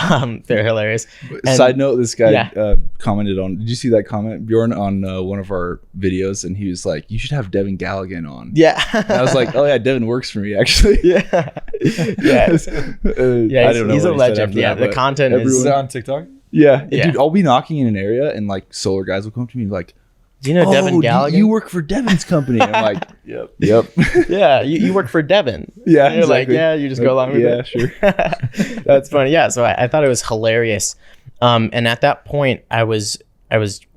They're hilarious. And- Side note: this guy Yeah. commented on. Did you see that comment, Bjorn, on one of our videos? And he was like, "You should have Devin Galligan on." Yeah. And I was like, "Oh yeah, Devin works for me actually." yeah. Yeah. I don't know. He's a what he said legend. after Yeah. that, The but content Is is. it on TikTok? Yeah. Yeah. Dude, I'll be knocking in an area, and like solar guys will come to me like, Do you know Devin Galligan? You work for Devin's company. I'm like, Yep. yep. Yeah. You work for Devin. Yeah, And you're like, exactly. yeah, you just go along with Yeah, it. sure. That's funny. Yeah. So I thought it was hilarious. And at that point, I was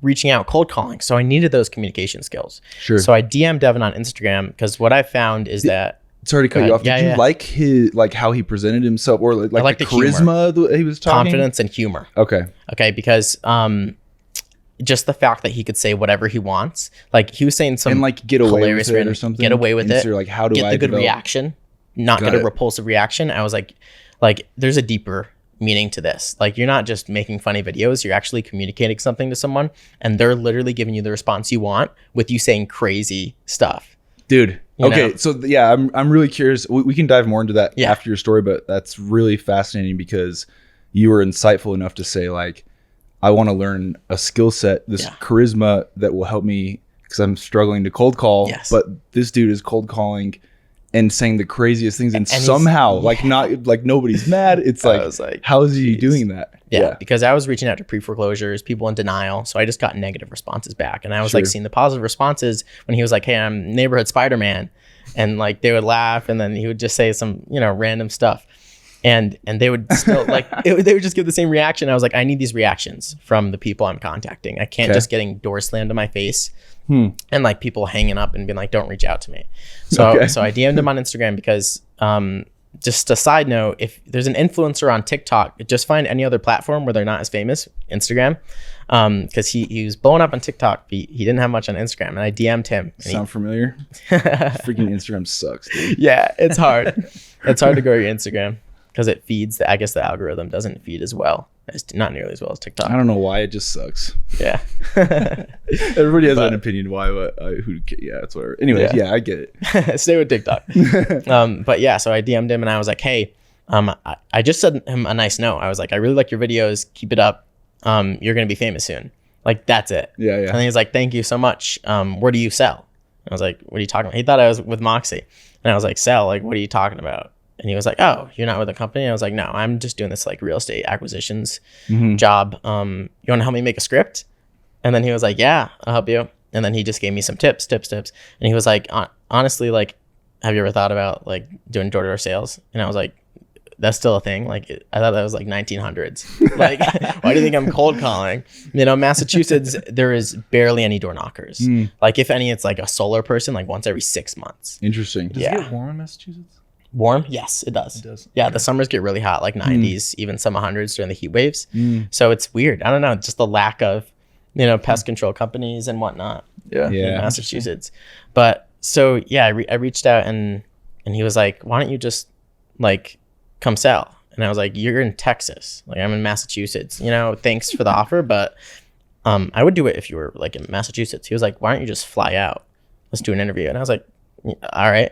reaching out cold calling. So I needed those communication skills. Sure. So I DM'd Devin on Instagram because what I found is that Sorry to cut Go you ahead. off. Yeah, Did you yeah. like his how he presented himself, or like like the the humor. charisma that he was talking? confidence and humor. Okay. Okay. Because just the fact that he could say whatever he wants. Like he was saying some And like get away hilarious with it random- or something. Get away with And it. so you're like, how do Get I the good develop- reaction, not Got get a it. repulsive reaction. I was like there's a deeper meaning to this. Like you're not just making funny videos, you're actually communicating something to someone and they're literally giving you the response you want with you saying crazy stuff. Dude. You Okay. know? So yeah, I'm really curious. We can dive more into that Yeah. after your story, but that's really fascinating because you were insightful enough to say like, I want to learn a skill set, this Yeah. charisma that will help me because I'm struggling to cold call. Yes. But this dude is cold calling and saying the craziest things, and he's- somehow, like not like nobody's mad. It's I like, was like, how is he geez. doing that? Yeah, because I was reaching out to pre-foreclosures, people in denial. So I just got negative responses back. And I was like Sure. seeing the positive responses when he was like, hey, I'm neighborhood Spider-Man. And like they would laugh and then he would just say some, random stuff. And they would still like, they would just give the same reaction. I was like, I need these reactions from the people I'm contacting. I can't Okay. just getting door slammed in my face and like people hanging up and being like, don't reach out to me. So, Okay. so I DM'd him on Instagram because, just a side note, if there's an influencer on TikTok, just find any other platform where they're not as famous, Instagram, because he was blowing up on TikTok. He didn't have much on Instagram, and I DM'd him. And Sound familiar? Freaking Instagram sucks, dude. yeah, it's hard. It's hard to grow your Instagram because it feeds. I guess the algorithm doesn't feed as well. It's not nearly as well as TikTok. I don't know why it just sucks. Yeah. Everybody has But- an opinion why, but yeah, it's whatever. Anyways, Yeah. yeah, I get it. Stay with TikTok. But yeah, so I DM'd him and I was like, hey, I just sent him a nice note. I was like, I really like your videos. Keep it up. You're going to be famous soon. Like, that's it. Yeah, yeah. And he was like, thank you so much. Where do you sell? I was like, what are you talking about? He thought I was with Moxie. And I was like, sell? Like, what are you talking about? And he was like, oh, you're not with a company? I was like, no, I'm just doing this like real estate acquisitions job. You want to help me make a script? And then he was like, yeah, I'll help you. And then he just gave me some tips. And he was like, honestly, like, have you ever thought about like doing door-to-door sales? And I was like, that's still a thing. Like, I thought that was like 1900s. Like, why do you think I'm cold calling? Massachusetts, there is barely any door knockers. Like, if any, it's like a solar person, like once every 6 months. Interesting. Does Yeah. it get warm in Massachusetts? Warm? Yes, it does. It does. Yeah, the summers get really hot, like 90s, even some 100s during the heat waves. So it's weird. I don't know, just the lack of, pest control companies and whatnot Yeah. in Yeah. Massachusetts. But so, yeah, I reached out and he was like, why don't you just like come sell? And I was like, you're in Texas. Like, I'm in Massachusetts. Thanks for the offer, but I would do it if you were like in Massachusetts. He was like, why don't you just fly out? Let's do an interview. And I was like, all right.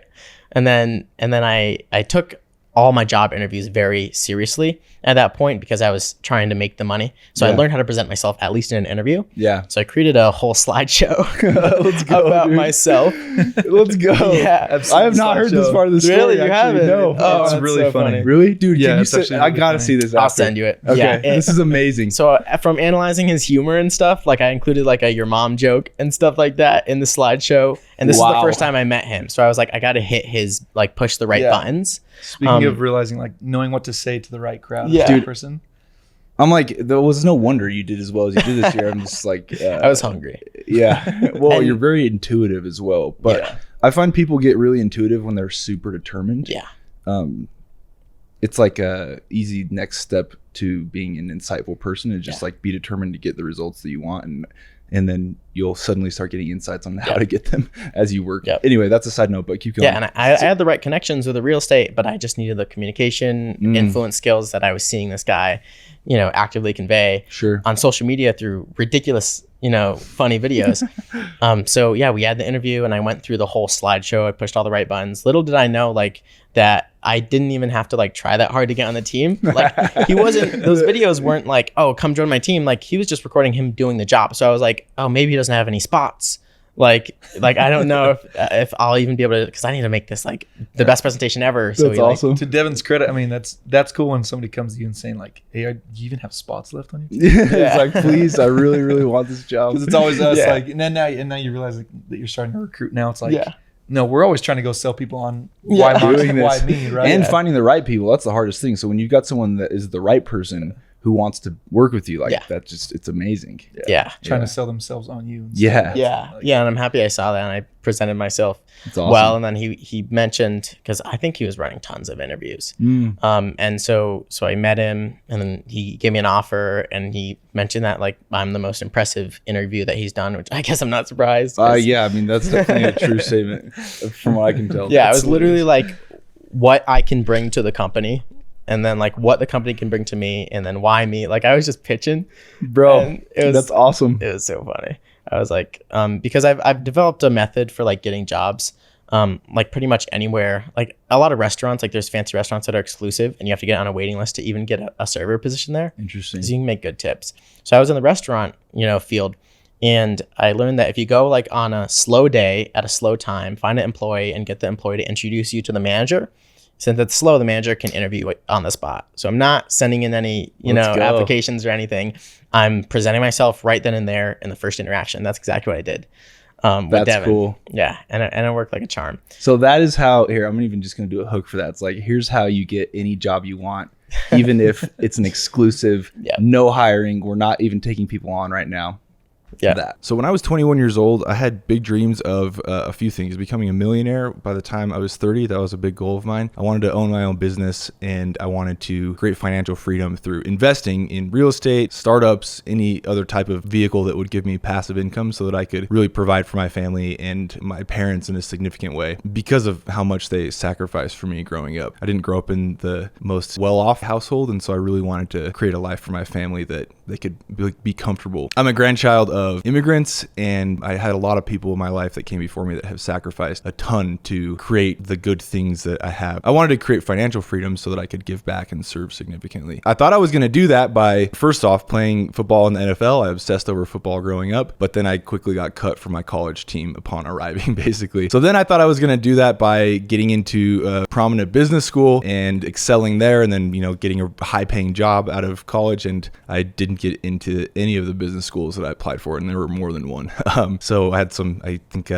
And then I took all my job interviews very seriously at that point because I was trying to make the money. So I learned how to present myself, at least in an interview. Yeah. So I created a whole slideshow Let's go, about dude. myself. Let's go. Yeah. I have not heard this part of the story. Really? You actually. haven't? No. Oh, It's that's really so funny. Really? Dude, Yeah, can you it's actually I really gotta funny. see this I'll after. send you it. Okay. Yeah, This is amazing. So from analyzing his humor and stuff, like I included like a your mom joke and stuff like that in the slideshow. And this is the Wow. first time I met him. So I was like, I got to hit his, like push the right Yeah. buttons. Speaking of realizing, like knowing what to say to the right crowd, Yeah. yeah, Dude. person. I'm like, there was no wonder you did as well as you did this year. I'm just like, I was hungry. yeah. Well, And- you're very intuitive as well. But Yeah. I find people get really intuitive when they're super determined. Yeah. It's like a easy next step to being an insightful person is just like be determined to get the results that you want, and then you'll suddenly start getting insights on how to get them as you work. Yep. Anyway, that's a side note, but keep going. Yeah, and I had the right connections with the real estate, but I just needed the communication, influence skills that I was seeing this guy, actively convey Sure. on social media through ridiculous, funny videos. So yeah, we had the interview and I went through the whole slideshow. I pushed all the right buttons. Little did I know that I didn't even have to try that hard to get on the team. Those videos weren't like, oh, come join my team. Like he was just recording him doing the job. So I was like, oh, maybe he doesn't have any spots. Like I don't know if I'll even be able to, because I need to make this the best presentation ever. So That's awesome. To Devin's credit, I mean that's cool when somebody comes to you and saying like, "Hey, do you even have spots left on you?" It's like, please, I really, really want this job. Because it's always us. Yeah. Like, and then now you realize that you're starting to recruit. Now it's like, Yeah. no, we're always trying to go sell people on Yeah. why Doing why this. me, right? And finding the right people, that's the hardest thing. So when you've got someone that is the right person who wants to work with you, that just, it's amazing. Yeah. trying to sell themselves on you. Yeah. Yeah. Yeah. And I'm happy I saw that and I presented myself It's awesome. well. And then he mentioned, because I think he was running tons of interviews. And so I met him and then he gave me an offer and he mentioned that I'm the most impressive interview that he's done, which I guess I'm not surprised. 'cause- Yeah, I mean, that's definitely a true statement from what I can tell. Yeah. I was literally what I can bring to the company. And then what the company can bring to me, and then why me? I was just pitching, Bro, that's awesome. It was so funny. I was because I've developed a method for getting jobs, pretty much anywhere. A lot of restaurants, there's fancy restaurants that are exclusive, and you have to get on a waiting list to even get a server position there. Interesting. Because you can make good tips. So I was in the restaurant, field, and I learned that if you go on a slow day at a slow time, find an employee and get the employee to introduce you to the manager. Since it's slow, the manager can interview on the spot. So I'm not sending in any, Let's go. applications or anything. I'm presenting myself right then and there in the first interaction. That's exactly what I did. With That's Devin. cool. Yeah, and it worked like a charm. So that is how, here, I'm even just going to do a hook for that. It's here's how you get any job you want, even if it's an exclusive, no hiring. We're not even taking people on right now. Yeah. That. So when I was 21 years old, I had big dreams of a few things. Becoming a millionaire by the time I was 30, that was a big goal of mine. I wanted to own my own business and I wanted to create financial freedom through investing in real estate, startups, any other type of vehicle that would give me passive income so that I could really provide for my family and my parents in a significant way because of how much they sacrificed for me growing up. I didn't grow up in the most well-off household, and so I really wanted to create a life for my family that they could be comfortable. I'm a grandchild of immigrants, and I had a lot of people in my life that came before me that have sacrificed a ton to create the good things that I have. I wanted to create financial freedom so that I could give back and serve significantly. I thought I was going to do that by, first off, playing football in the NFL. I obsessed over football growing up, but then I quickly got cut from my college team upon arriving, basically. So then I thought I was going to do that by getting into a prominent business school and excelling there, and then, getting a high-paying job out of college. And I didn't get into any of the business schools that I applied for, and there were more than one. So I had some, I think,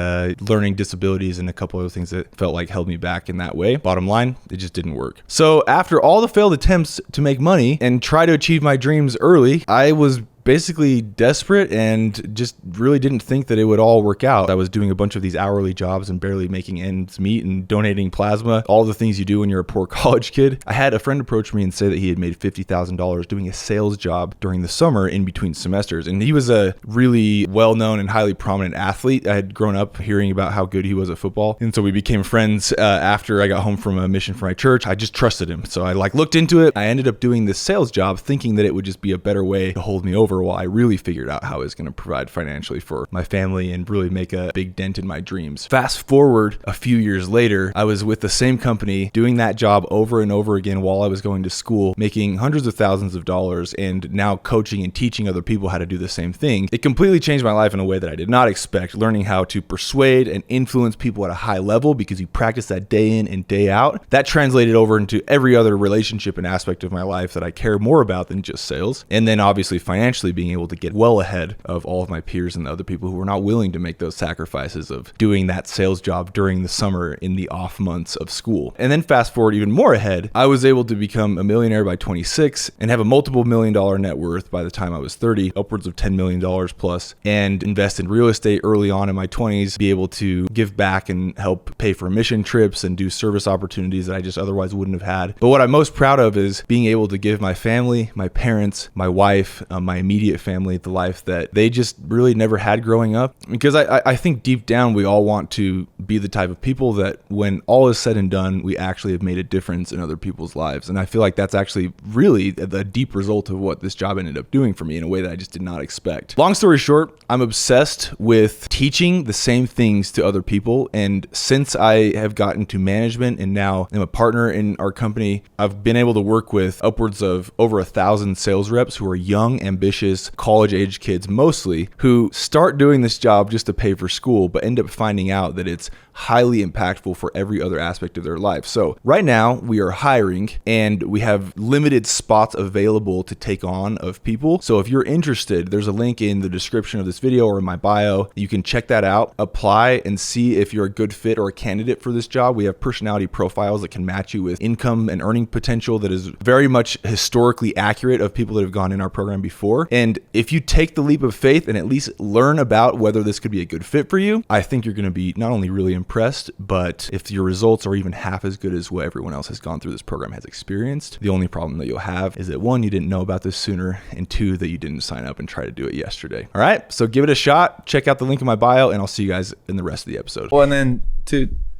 learning disabilities and a couple other things that felt like held me back in that way. Bottom line, it just didn't work. So after all the failed attempts to make money and try to achieve my dreams early, I was basically desperate and just really didn't think that it would all work out. I was doing a bunch of these hourly jobs and barely making ends meet and donating plasma, all the things you do when you're a poor college kid. I had a friend approach me and say that he had made $50,000 doing a sales job during the summer in between semesters. And he was a really well-known and highly prominent athlete. I had grown up hearing about how good he was at football. And so we became friends after I got home from a mission for my church. I just trusted him. So I looked into it. I ended up doing this sales job thinking that it would just be a better way to hold me over for a while, I really figured out how I was going to provide financially for my family and really make a big dent in my dreams. Fast forward a few years later, I was with the same company doing that job over and over again while I was going to school, making hundreds of thousands of dollars, and now coaching and teaching other people how to do the same thing. It completely changed my life in a way that I did not expect, learning how to persuade and influence people at a high level because you practice that day in and day out. That translated over into every other relationship and aspect of my life that I care more about than just sales. And then obviously financially being able to get well ahead of all of my peers and the other people who were not willing to make those sacrifices of doing that sales job during the summer in the off months of school. And then fast forward even more ahead, I was able to become a millionaire by 26 and have a multiple $1 million net worth by the time I was 30, upwards of $10 million plus, and invest in real estate early on in my 20s, be able to give back and help pay for mission trips and do service opportunities that I just otherwise wouldn't have had. But what I'm most proud of is being able to give my family, my parents, my wife, my immediate family the life that they just really never had growing up. Because I think deep down we all want to be the type of people that when all is said and done, we actually have made a difference in other people's lives. And I feel like that's actually really the deep result of what this job ended up doing for me in a way that I just did not expect. Long story short, I'm obsessed with teaching the same things to other people. And since I have gotten to management and now I'm a partner in our company, I've been able to work with upwards of over 1,000 sales reps who are young, ambitious, college-age kids mostly, who start doing this job just to pay for school, but end up finding out that it's highly impactful for every other aspect of their life. So right now we are hiring and we have limited spots available to take on of people. So if you're interested, there's a link in the description of this video or in my bio. You can check that out, apply and see if you're a good fit or a candidate for this job. We have personality profiles that can match you with income and earning potential that is very much historically accurate of people that have gone in our program before. And if you take the leap of faith and at least learn about whether this could be a good fit for you, I think you're going to be not only really impressed, but if your results are even half as good as what everyone else has gone through this program has experienced, the only problem that you'll have is that one, you didn't know about this sooner, and two, that you didn't sign up and try to do it yesterday. All right, so give it a shot. Check out the link in my bio, and I'll see you guys in the rest of the episode. Well, and then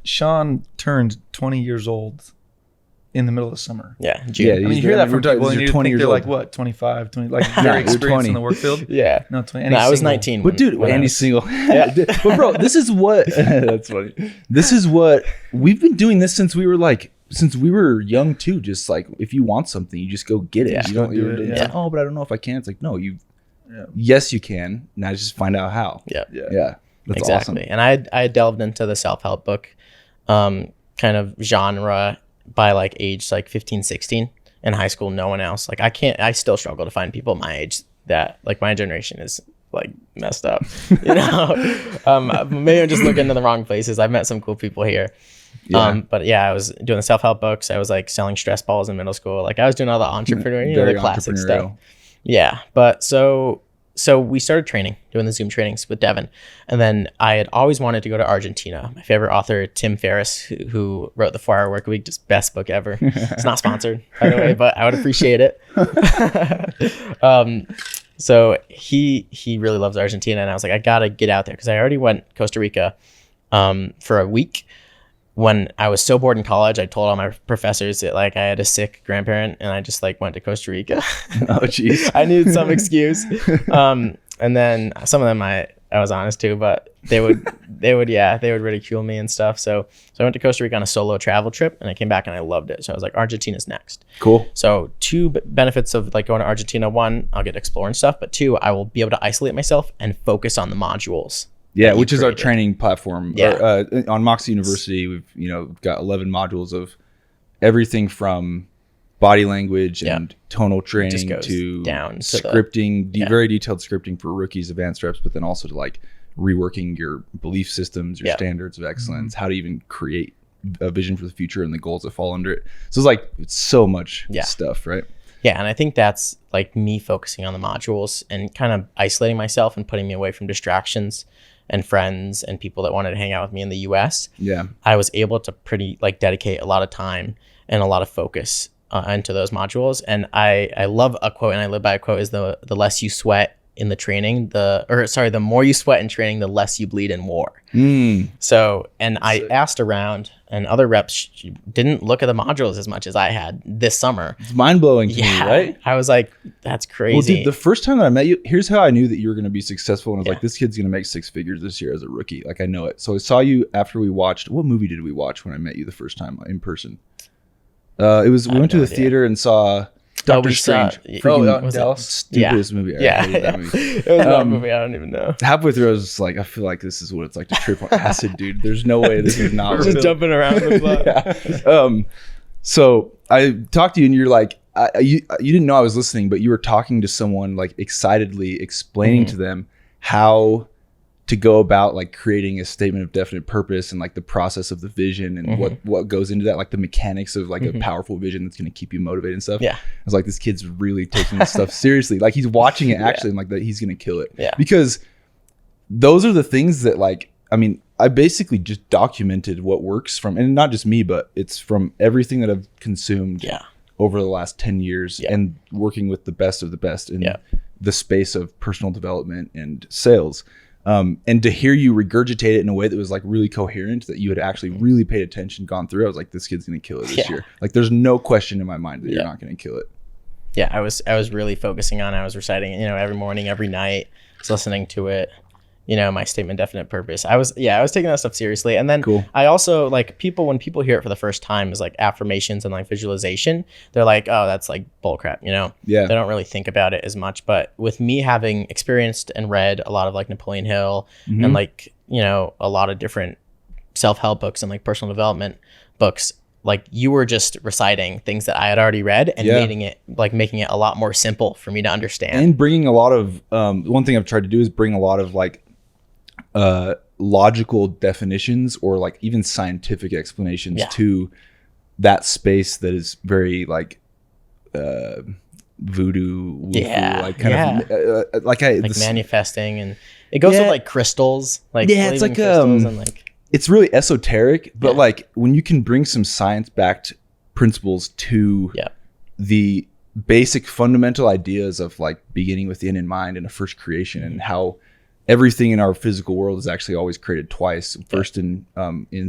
Sean turned 20 years old in the middle of summer. Yeah, June. Yeah, I mean, you hear that from people, and you 20 think years they're old. like, what, 25, 20, like very experienced in the work field? Yeah. No, 20. No, I was single. 19. But dude, when I Andy's was- single. Yeah. But bro, this is what that's funny. This is what we've been doing this since we were young too. Just like if you want something, you just go get it. Yeah. You don't do it, it's yeah. like, oh, but I don't know if I can. It's like, no, Yeah. yes, you can. Now just find out how. Yeah. Yeah. That's Exactly. awesome. And I delved into the self-help book kind of genre by like age like 15, 16 in high school. No one else. Like I still struggle to find people my age that like my generation is like messed up, you know. Maybe I'm just looking in the wrong places. I've met some cool people here. Yeah. But yeah, I was doing the self-help books. I was like selling stress balls in middle school. Like I was doing all the entrepreneur, you know, Very the classic stuff. entrepreneurial. Yeah. But so we started doing the Zoom trainings with Devin. And then I had always wanted to go to Argentina. My favorite author, Tim Ferriss, who wrote The 4-Hour Workweek, just best book ever. It's not sponsored, by the way, but I would appreciate it. So he really loves Argentina. And I was like, I got to get out there because I already went Costa Rica for a week. When I was so bored in college, I told all my professors that like I had a sick grandparent and I just like went to Costa Rica. Oh geez. I needed some excuse. And then some of them I was honest too, but they would ridicule me and stuff. So I went to Costa Rica on a solo travel trip and I came back and I loved it. So I was like, Argentina's next. Cool. So two benefits of like going to Argentina. One, I'll get to explore and stuff, but two, I will be able to isolate myself and focus on the modules. Yeah, that which you is our created. training platform. Yeah. On Moxie University, we've got 11 modules of everything from body language and tonal training goes to down to scripting, very detailed scripting for rookies, advanced reps, but then also to like reworking your belief systems, your standards of excellence, how to even create a vision for the future and the goals that fall under it. So it's so much stuff, right? Yeah, and I think that's like me focusing on the modules and kind of isolating myself and putting me away from distractions and friends and people that wanted to hang out with me in the US. Yeah. I was able to pretty like dedicate a lot of time and a lot of focus into those modules. And I love a quote, and I live by a quote, is the less you sweat in the training, the more you sweat in training, the less you bleed in war. So, and I asked around, and other reps didn't look at the modules as much as I had this summer. It's mind-blowing to me, right? I was like, that's crazy. Well, dude, the first time that I met you, here's how I knew that you were going to be successful. And I was like, this kid's going to make 6 figures this year as a rookie. Like, I know it. So I saw you after we watched, what movie did we watch when I met you the first time in person? We went to the theater and saw Doctor Strange. Dallas. Stupidest movie. I hated that movie. It was that movie. I don't even know. Halfway through, I was just like, I feel like this is what it's like to trip on acid, dude. There's no way this is not just jumping around the block. So I talked to you, and you're like, you didn't know I was listening, but you were talking to someone, like, excitedly explaining to them how to go about, like, creating a statement of definite purpose, and, like, the process of the vision, and what goes into that, like the mechanics of, like, a powerful vision that's going to keep you motivated and stuff. I was like, this kid's really taking this stuff seriously. Like, he's watching it actually, and like that he's going to kill it. Because those are the things that, like, I mean, I basically just documented what works from, and not just me, but it's from everything that I've consumed over the last 10 years and working with the best of the best in the space of personal development and sales. And to hear you regurgitate it in a way that was, like, really coherent, that you had actually really paid attention, gone through, I was like, this kid's going to kill it this year. Like, there's no question in my mind that you're not going to kill it. Yeah, I was really focusing on it. I was reciting it, every morning, every night. I was listening to it. My statement definite purpose. I was taking that stuff seriously. And then I also, like, when people hear it for the first time is, like, affirmations and, like, visualization, they're like, oh, that's, like, bullcrap, They don't really think about it as much. But with me having experienced and read a lot of, like, Napoleon Hill and, like, a lot of different self-help books and, like, personal development books, like, you were just reciting things that I had already read and making it a lot more simple for me to understand. And bringing a lot of, one thing I've tried to do is bring a lot of, like, logical definitions, or, like, even scientific explanations to that space that is very, like, voodoo, like, kind of like manifesting, and it goes with, like, crystals, like, it's like crystals, and, like, it's really esoteric, but like, when you can bring some science-backed principles to the basic fundamental ideas of, like, beginning with the end in mind and a first creation, and how everything in our physical world is actually always created twice, first in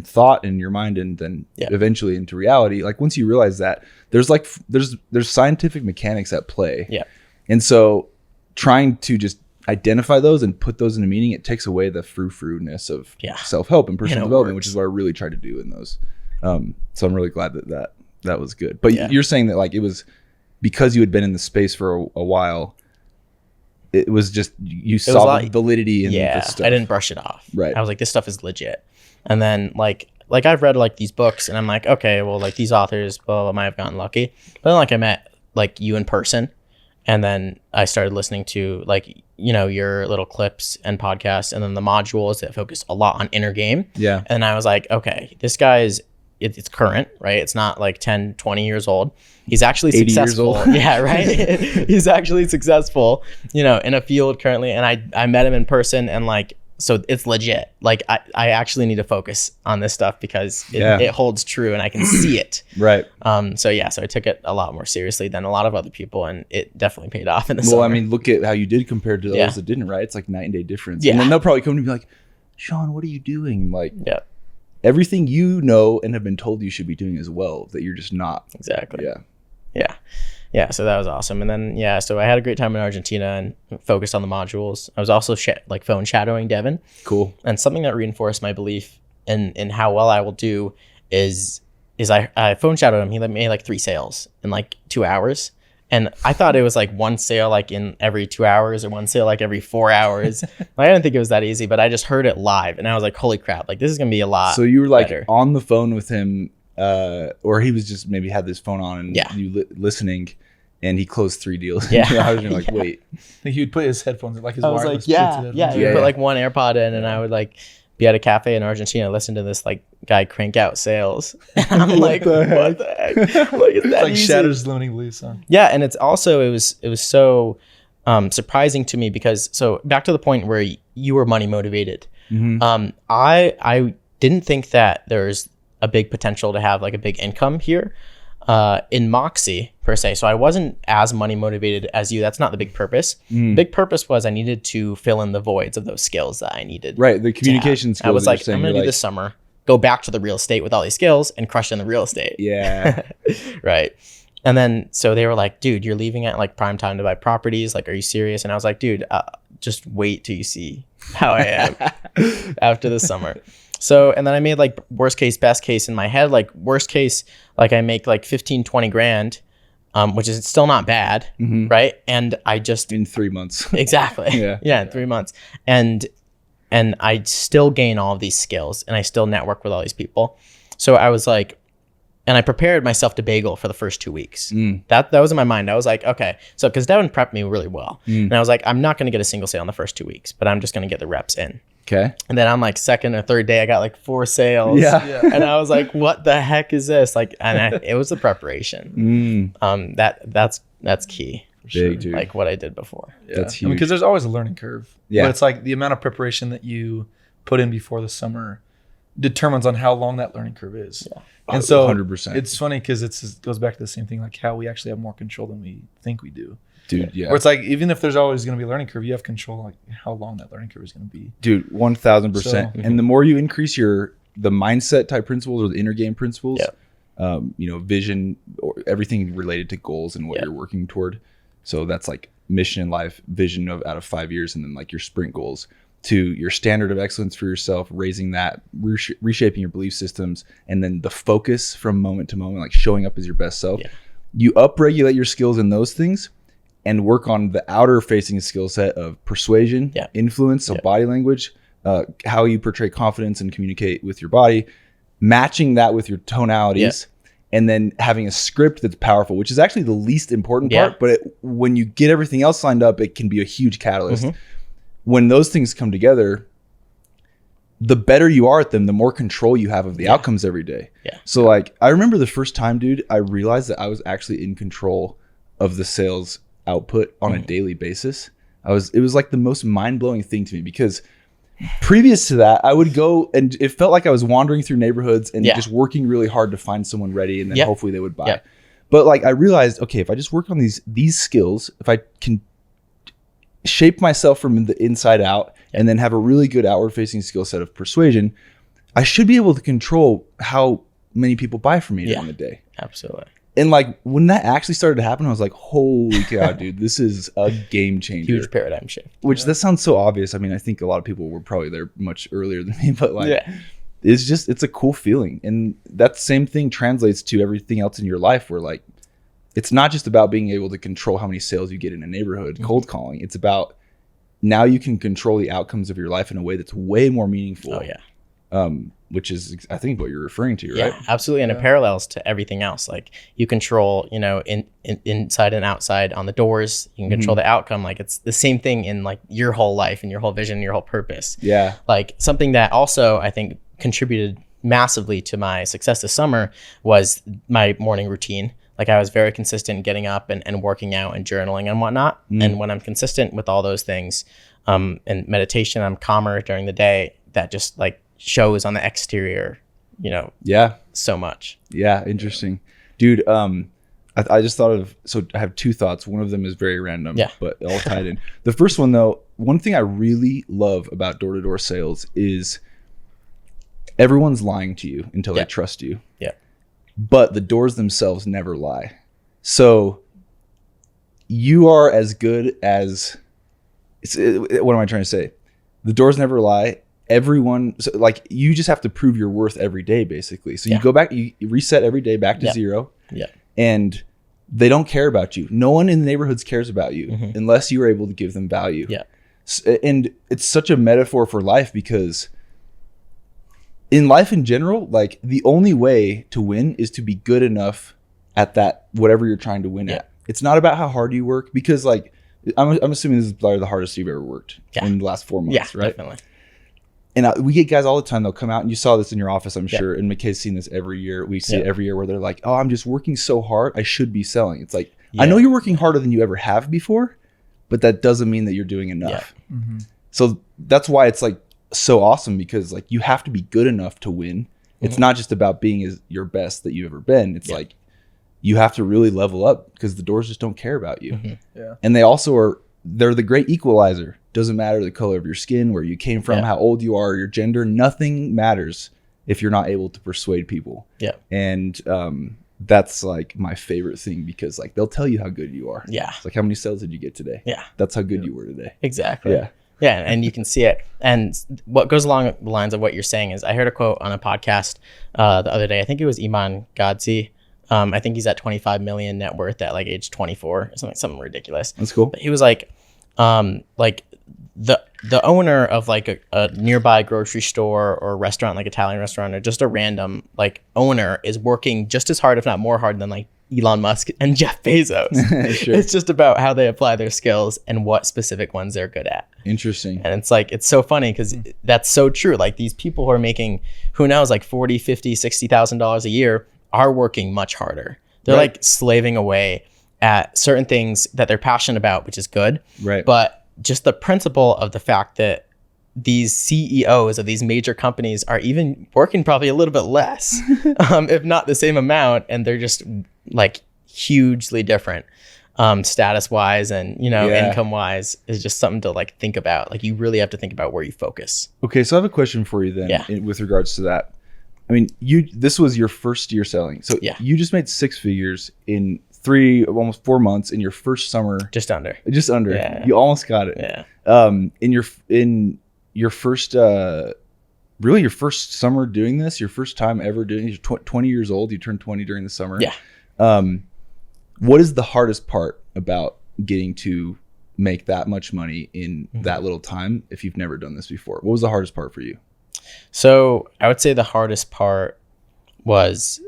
thought in your mind, and then eventually into reality. Like, once you realize that, there's scientific mechanics at play. And so trying to just identify those and put those into meaning, it takes away the frou-frou-ness of self-help and personal development, which is what I really tried to do in those. So I'm really glad that was good. But you're saying that, like, it was because you had been in the space for a while, it was just, you saw the validity in this stuff. I didn't brush it off. Right. I was like, this stuff is legit. And then, like I've read, like, these books, and I'm like, okay, well, like, these authors, blah, might have gotten lucky. But then, like, I met, like, you in person, and then I started listening to, like, your little clips and podcasts, and then the modules that focus a lot on inner game. And I was like, okay, this guy is, it's current, right? It's not like 10, 20 years old. He's actually 80 successful. Years old. Yeah, right? He's actually successful, in a field currently. And I met him in person, and, like, so it's legit. Like, I actually need to focus on this stuff because it holds true, and I can see it. Right. So I took it a lot more seriously than a lot of other people, and it definitely paid off in the summer. Well, I mean, look at how you did compared to those that didn't, right? It's like night and day difference. And then they'll probably come to me like, Sean, what are you doing? Like, everything you know and have been told you should be doing as well, that you're just not. Exactly. Yeah. So that was awesome. And then, so I had a great time in Argentina and focused on the modules. I was also phone shadowing Devin. Cool. And something that reinforced my belief in how well I will do is I phone shadowed him. He made like 3 sales in like 2 hours. And I thought it was like one sale like in every 2 hours, or one sale like every 4 hours. I didn't think it was that easy, but I just heard it live, and I was like, holy crap, like, this is going to be a lot. So you were like better. On the phone with him, or he was just maybe had this phone on and you listening, and he closed 3 deals. I was like, wait. He would put his headphones in, like his Like, wireless. He would put like one AirPod in, and I would like be at a cafe in Argentina, listen to this like guy crank out sales. And I'm like, what the heck? Like, is that like easy? shatters loaning loose on. Yeah, and it's also it was so surprising to me because so back to the point where you were money motivated. I didn't think that there's a big potential to have like a big income here. in Moxie per se. So I wasn't as money motivated as you. That's not the big purpose. Big purpose was I needed to fill in the voids of those skills that I needed. Right. The communication skills. I was like, I'm going to do this summer, go back to the real estate with all these skills and crush in the real estate. Yeah. Right. And then, so they were like, dude, you're leaving at like prime time to buy properties. Like, are you serious? And I was like, dude, just wait till you see how I am after the summer. So, and then I made like worst case, best case in my head. Like worst case, like I make like 15, 20 grand, which is still not bad. Right. And I just. In 3 months. Exactly. Yeah. In 3 months. And I still gain all of these skills and I still network with all these people. So I was like, and I prepared myself to bagel for the first 2 weeks. That was in my mind. I was like, okay. So, because Devin prepped me really well. And I was like, I'm not going to get a single sale in the first 2 weeks, but I'm just going to get the reps in. Okay. And then on like second or third day, I got like 4 sales. Yeah. And I was like, what the heck is this? Like, and it was the preparation. That's key. Big, dude. Like what I did before. Yeah. That's huge. Because there's always a learning curve. Yeah. But it's like the amount of preparation that you put in before the summer determines on how long that learning curve is. Yeah. And so 100%. It's funny because it goes back to the same thing, like how we actually have more control than we think we do. Dude, yeah. Where it's like, even if there's always going to be a learning curve, you have control like how long that learning curve is going to be. Dude, 1000%. And the more you increase the mindset type principles or the inner game principles, vision or everything related to goals and what you're working toward. So that's like mission in life, vision out of 5 years, and then like your sprint goals to your standard of excellence for yourself, raising that, reshaping your belief systems, and then the focus from moment to moment, like showing up as your best self. Yeah. You upregulate your skills in those things and work on the outer facing skill set of persuasion, influence, so body language, how you portray confidence and communicate with your body, matching that with your tonalities, and then having a script that's powerful, which is actually the least important part. But when you get everything else lined up, it can be a huge catalyst. When those things come together, the better you are at them, the more control you have of the outcomes every day. So like, I remember the first time, dude, I realized that I was actually in control of the sales output on a daily basis. It was like the most mind-blowing thing to me, because previous to that, I would go and it felt like I was wandering through neighborhoods and just working really hard to find someone ready, and then hopefully they would buy. But like, I realized, okay, if I just work on these skills, if I can shape myself from the inside out and then have a really good outward facing skill set of persuasion, I should be able to control how many people buy from me during the day. Absolutely. And like, when that actually started to happen, I was like, holy cow, dude, this is a game changer. Huge paradigm shift. Which that sounds so obvious. I mean, I think a lot of people were probably there much earlier than me, but like, it's a cool feeling. And that same thing translates to everything else in your life, where like, it's not just about being able to control how many sales you get in a neighborhood, cold calling. It's about now you can control the outcomes of your life in a way that's way more meaningful. Oh yeah. Which is, I think, what you're referring to, right? Yeah, absolutely. And it parallels to everything else. Like, you control, inside and outside on the doors. You can control the outcome. Like, it's the same thing in like your whole life and your whole vision, your whole purpose. Yeah. Like, something that also I think contributed massively to my success this summer was my morning routine. Like, I was very consistent getting up and working out and journaling and whatnot. And when I'm consistent with all those things, and meditation, I'm calmer during the day. That just like shows on the exterior, so much. Yeah. Interesting. Dude. I just thought so I have 2 thoughts. One of them is very random, but all tied in. The first one though, one thing I really love about door-to-door sales is everyone's lying to you until they trust you. Yeah. But the doors themselves never lie. So you are as good as, what am I trying to say? The doors never lie. Everyone, so like, you just have to prove your worth every day, basically. So you go back, you reset every day back to zero. Yeah. And they don't care about you. No one in the neighborhoods cares about you unless you are able to give them value. Yeah. And it's such a metaphor for life, because in life in general, like, the only way to win is to be good enough at that, whatever you're trying to win at. It's not about how hard you work, because like, I'm assuming this is probably the hardest you've ever worked in the last 4 months, right? Definitely. And we get guys all the time, they'll come out, and you saw this in your office, I'm sure, and Mackay's seen this every year. We see it every year, where they're like, oh, I'm just working so hard, I should be selling. It's like, I know you're working harder than you ever have before, but that doesn't mean that you're doing enough. So that's why it's like so awesome, because like, you have to be good enough to win. It's not just about being your best that you've ever been. It's like, you have to really level up because the doors just don't care about you. Yeah. And they're the great equalizer. Doesn't matter the color of your skin, where you came from, how old you are, your gender, nothing matters if you're not able to persuade people. Yeah. And that's like my favorite thing, because like they'll tell you how good you are. Yeah. It's like, how many sales did you get today? Yeah. That's how good you were today. Exactly. Yeah. Yeah, and you can see it. And what goes along the lines of what you're saying is, I heard a quote on a podcast the other day. I think it was Iman Godzi. I think he's at 25 million net worth at like age 24 or something ridiculous. That's cool. But he was like the owner of like a nearby grocery store or restaurant, like Italian restaurant, or just a random like owner, is working just as hard, if not more hard, than like Elon Musk and Jeff Bezos. Sure. It's just about how they apply their skills and what specific ones they're good at. Interesting. And it's like, it's so funny because that's so true. Like these people who are making, who knows, like 40, 50, $60,000 a year are working much harder. They're Right. like slaving away at certain things that they're passionate about, which is good. Right. But just the principle of the fact that these CEOs of these major companies are even working probably a little bit less, if not the same amount. And they're just like hugely different status wise and, income wise, is just something to like think about. Like you really have to think about where you focus. Okay. So I have a question for you then with regards to that. I mean, this was your first year selling. So you just made 6 figures in almost 4 months in your first summer. Just under. Yeah. You almost got it. Yeah. In your first, really your first summer doing this, your first time ever doing it, you're 20 years old, you turned 20 during the summer. Yeah. What is the hardest part about getting to make that much money in that little time if you've never done this before? What was the hardest part for you? So I would say the hardest part was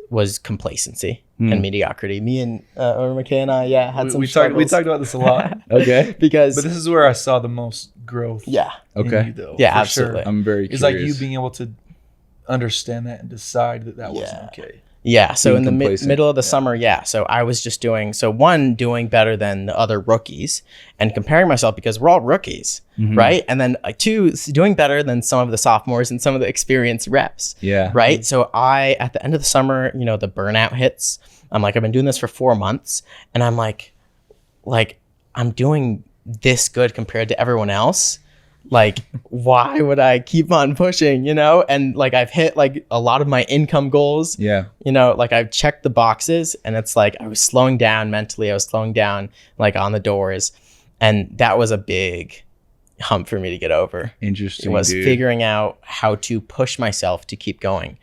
complacency and mediocrity. Me and Mackay and I, had some we struggles. talked about this a lot. Okay. But this is where I saw the most growth. Yeah. Okay. In you, though, Yeah, for absolutely. Sure. I'm very curious. It's like you being able to understand that and decide that wasn't okay. Yeah. So in the middle of the summer, so I was just doing better than the other rookies and comparing myself, because we're all rookies, right? And then two, doing better than some of the sophomores and some of the experienced reps. Yeah. Right. So at the end of the summer, the burnout hits. I'm like, I've been doing this for 4 months and I'm like I'm doing this good compared to everyone else. Like, why would I keep on pushing, And like, I've hit like a lot of my income goals. Yeah. Like I've checked the boxes, and it's like, I was slowing down mentally. I was slowing down like on the doors. And that was a big hump for me to get over. Interesting. It was figuring out how to push myself to keep going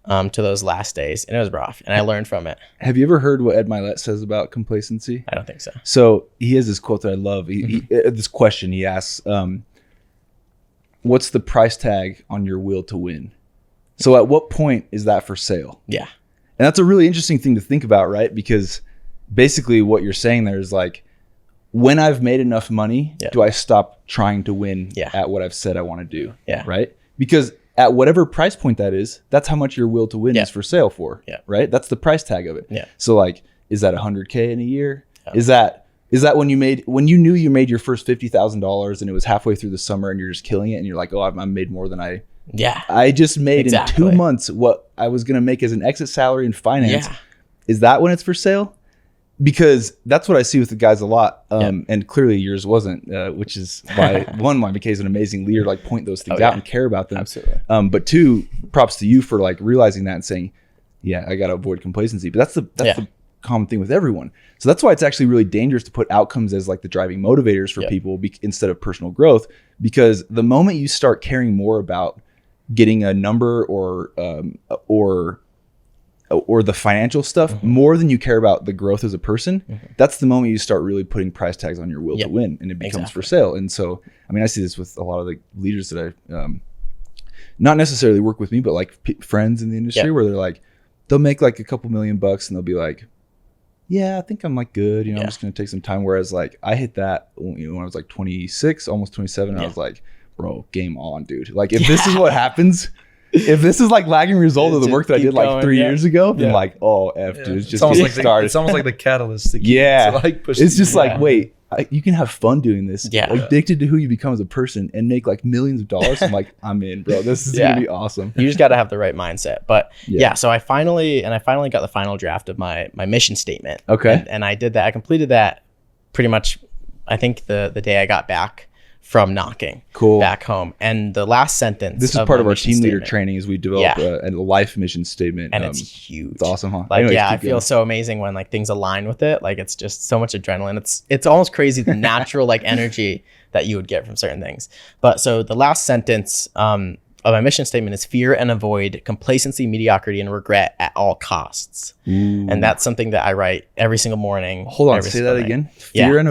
to those last days. And it was rough. And I learned from it. Have you ever heard what Ed Milet says about complacency? I don't think so. So he has this quote that I love. This question he asks, what's the price tag on your will to win? So at what point is that for sale? Yeah. And that's a really interesting thing to think about, right? Because basically what you're saying there is like, when I've made enough money, do I stop trying to win at what I've said I want to do? Yeah. Right? Because at whatever price point that is, that's how much your will to win is for sale for. Yeah. Right? That's the price tag of it. Yeah. So like, is that $100K in a year? Yeah. Is that when you knew you made your first $50,000 and it was halfway through the summer and you're just killing it and you're like, oh, I've made more than I just made in 2 months what I was going to make as an exit salary in finance. Yeah. Is that when it's for sale? Because that's what I see with the guys a lot. And clearly yours wasn't, which is why why Mackay is an amazing leader, like point those things out and care about them. Absolutely. But two, props to you for like realizing that and saying, I got to avoid complacency. But that's the common thing with everyone. So that's why it's actually really dangerous to put outcomes as like the driving motivators for people instead of personal growth, because the moment you start caring more about getting a number or the financial stuff more than you care about the growth as a person, that's the moment you start really putting price tags on your will to win, and it becomes for sale. And so, I mean, I see this with a lot of the leaders that I not necessarily work with me, but like friends in the industry where they're like, they'll make like a couple $1,000,000 and they'll be like, I think I'm like good, I'm just going to take some time. Whereas like I hit that, when I was like 26, almost 27, I was like, bro, game on, dude. Like if this is what happens, if this is like lagging result of the work that I did like 3 years ago, then like, dude, it's just almost like started. it's almost like the catalyst to keep to like push. It's just like, wait, you can have fun doing this. Yeah. Addicted to who you become as a person and make like millions of dollars. I'm like, I'm in, bro. This is gonna be awesome. You just got to have the right mindset. But so I finally got the final draft of my mission statement. Okay. And I did that. I completed that pretty much, I think the day I got back from knocking back home. And the last sentence. This is part of our team leader training as we develop a life mission statement. And it's huge. It's awesome, huh? Like, Anyways, I feel so amazing when like things align with it. Like it's just so much adrenaline. It's almost crazy the natural like energy that you would get from certain things. But so the last sentence of my mission statement is fear and avoid complacency, mediocrity, and regret at all costs. Ooh. And that's something that I write every single morning. Hold on, say that again. Fear and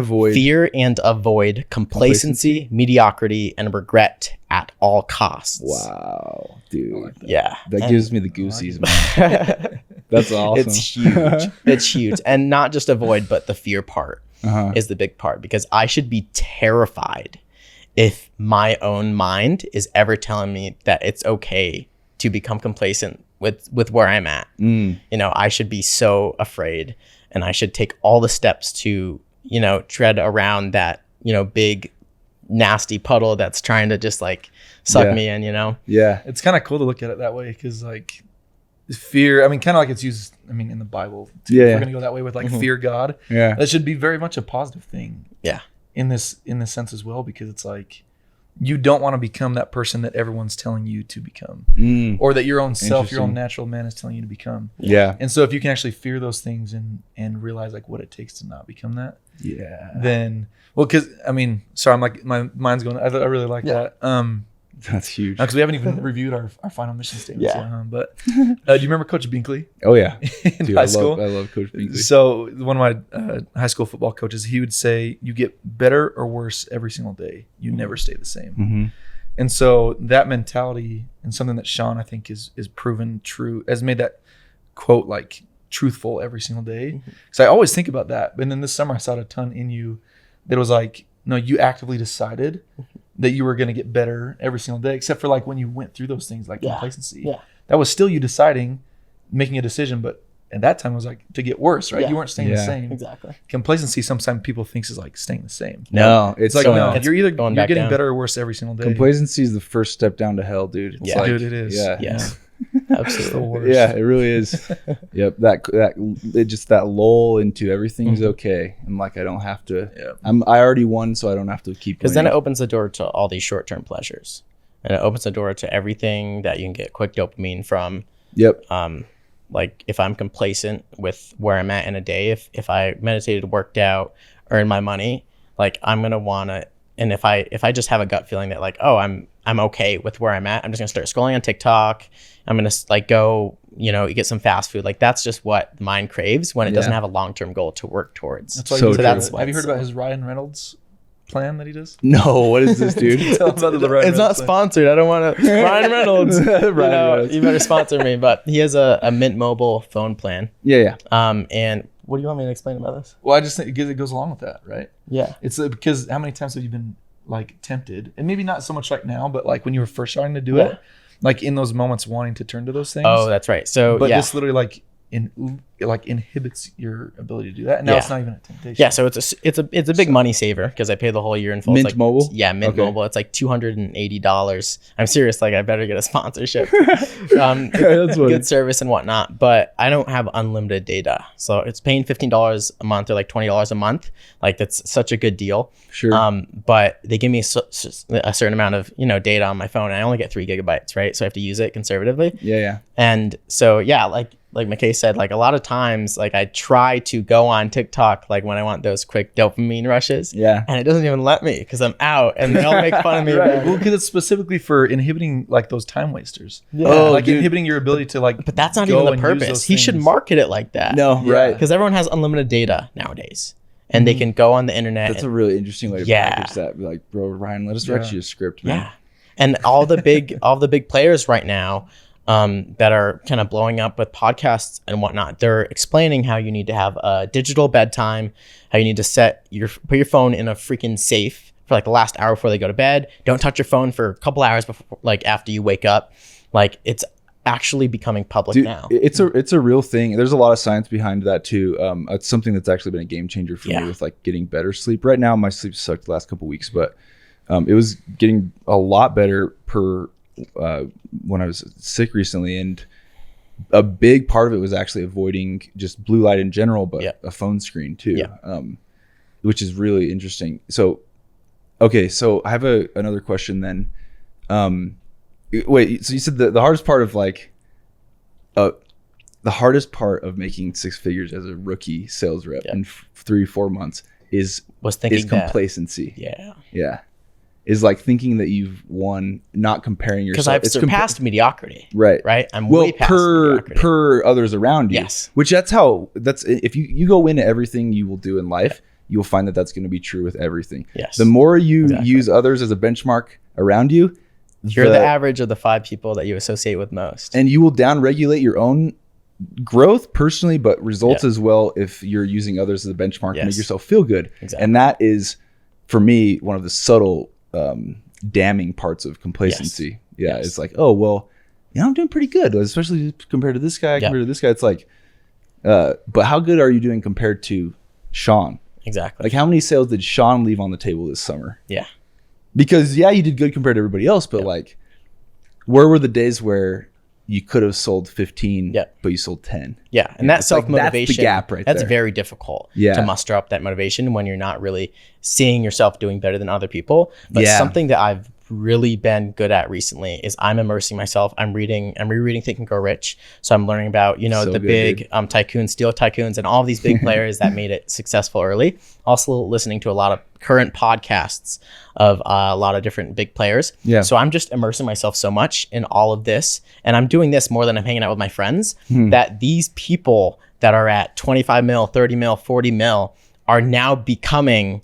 avoid complacency, mediocrity, and regret at all costs. Wow, dude. Like that. Yeah. That gives me the goosies, man. That's awesome. It's huge. It's huge. And not just avoid, but the fear part is the big part, because I should be terrified if my own mind is ever telling me that it's okay to become complacent with where I'm at. You know, I should be so afraid, and I should take all the steps to, you know, tread around that, you know, big nasty puddle that's trying to just like suck me in, you know? Yeah. It's kind of cool to look at it that way, because like fear, I mean, kind of like it's used, I mean, in the Bible too. If we're going to go that way with like fear God. Yeah. That should be very much a positive thing. Yeah. In this sense as well, because it's like you don't want to become that person that everyone's telling you to become, or that your own self, your own natural man is telling you to become. Yeah. And so if you can actually fear those things and realize like what it takes to not become that, then because I mean, sorry, I'm like my mind's going. I really like that. That's huge. Because we haven't even reviewed our final mission statements yet, but do you remember Coach Binkley? Oh yeah, in high school. I love Coach Binkley. So one of my high school football coaches, he would say, "You get better or worse every single day. You never stay the same." And so that mentality, and something that Sean I think is proven true, has made that quote like truthful every single day. Because I always think about that. But then this summer I saw a ton in you that was like, no, you actively decided that you were going to get better every single day, except for like when you went through those things like complacency. Yeah. That was still you deciding, making a decision, but at that time it was like to get worse, right? You weren't staying the same. Exactly. Complacency sometimes people thinks is like staying the same. No, it's like you're either you're getting better or worse every single day. Complacency is the first step down to hell, dude. It's like, dude, it is. Yeah. Absolutely. Yeah, it really is. Yep. It just that lull into everything's okay. And like, I don't have to, I already won, so I don't have to keep. Because then it opens the door to all these short-term pleasures, and it opens the door to everything that you can get quick dopamine from. Yep. Like if I'm complacent with where I'm at in a day, if I meditated, worked out, earned my money, like I'm going to want to, and if I just have a gut feeling that like, oh, I'm okay with where I'm at, I'm just gonna start scrolling on TikTok. I'm gonna like go, you know, get some fast food. Like that's just what the mind craves when it doesn't have a long-term goal to work towards. That's why have you heard about his Ryan Reynolds plan that he does? No, what is this, dude? Tell him about the Ryan It's not sponsored. I don't want to. Ryan Reynolds. You better sponsor me. But he has a Mint Mobile phone plan. Yeah. And what do you want me to explain about this? Well, I just think it goes along with that, right? Yeah. It's because how many times have you been like tempted, and maybe not so much right now, but like when you were first starting to do it, like in those moments wanting to turn to those things. Oh, that's right. So but this literally like inhibits your ability to do that, and now it's not even a temptation. Yeah, so it's a big money saver because I pay the whole year in full. Mint Mobile? Yeah, Mint Mobile. It's like $280. I'm serious. Like I better get a sponsorship. Good service and whatnot, but I don't have unlimited data, so it's paying $15 a month or like $20 a month. Like that's such a good deal. Sure. But they give me a certain amount of data on my phone, and I only get 3 gigabytes, right? So I have to use it conservatively. Yeah. And so like Mackay said, like a lot of times, like I try to go on TikTok, like when I want those quick dopamine rushes, and it doesn't even let me because I'm out, and they all make fun of me. Right. Well, because it's specifically for inhibiting like those time wasters. Yeah. Like inhibiting your ability to like. But that's not even the purpose. He should market it like that. No, right? Because everyone has unlimited data nowadays, and they can go on the internet. That's a really interesting way to package that. Be like, bro, Ryan, let us write you a script, man. Yeah, and all the big players right now. That are kind of blowing up with podcasts and whatnot. They're explaining how you need to have a digital bedtime, how you need to put your phone in a freaking safe for like the last hour before they go to bed. Don't touch your phone for a couple hours before, like after you wake up. Like it's actually becoming public now. It's a real thing. There's a lot of science behind that too. It's something that's actually been a game changer for me with like getting better sleep. Right now, my sleep sucked the last couple of weeks, but it was getting a lot better when I was sick recently. And a big part of it was actually avoiding just blue light in general, but a phone screen too, which is really interesting. So, okay, so I have another question then. Wait, so you said the hardest part of like, the hardest part of making six figures as a rookie sales rep in 3-4 months is complacency. Yeah. Is like thinking that you've won, not comparing yourself. Because I've surpassed mediocrity. Right. I'm way past mediocrity. per others around you. Yes. Which that's if you go into everything you will do in life, you will find that that's going to be true with everything. Yes. The more you use others as a benchmark around you, you're the average of the 5 people that you associate with most. And you will downregulate your own growth personally, but results as well if you're using others as a benchmark to make yourself feel good. Exactly. And that is, for me, one of the subtle damning parts of complacency. It's like, oh well, I'm doing pretty good, especially compared to this guy. Compared to this guy, it's like, but how good are you doing compared to Sean? Exactly. Like, how many sales did Sean leave on the table this summer? Yeah. Because you did good compared to everybody else, but like, where were the days where you could have sold 15, but you sold 10? Yeah, and that self-motivation, that's the gap right there. That's very difficult to muster up that motivation when you're not really seeing yourself doing better than other people. But something that I've really been good at recently is I'm immersing myself. I'm rereading Think and Grow Rich. So I'm learning about, big tycoons, steel tycoons, and all these big players that made it successful early. Also listening to a lot of current podcasts of a lot of different big players. Yeah. So I'm just immersing myself so much in all of this. And I'm doing this more than I'm hanging out with my friends, that these people that are at 25 mil, 30 mil, 40 mil are now becoming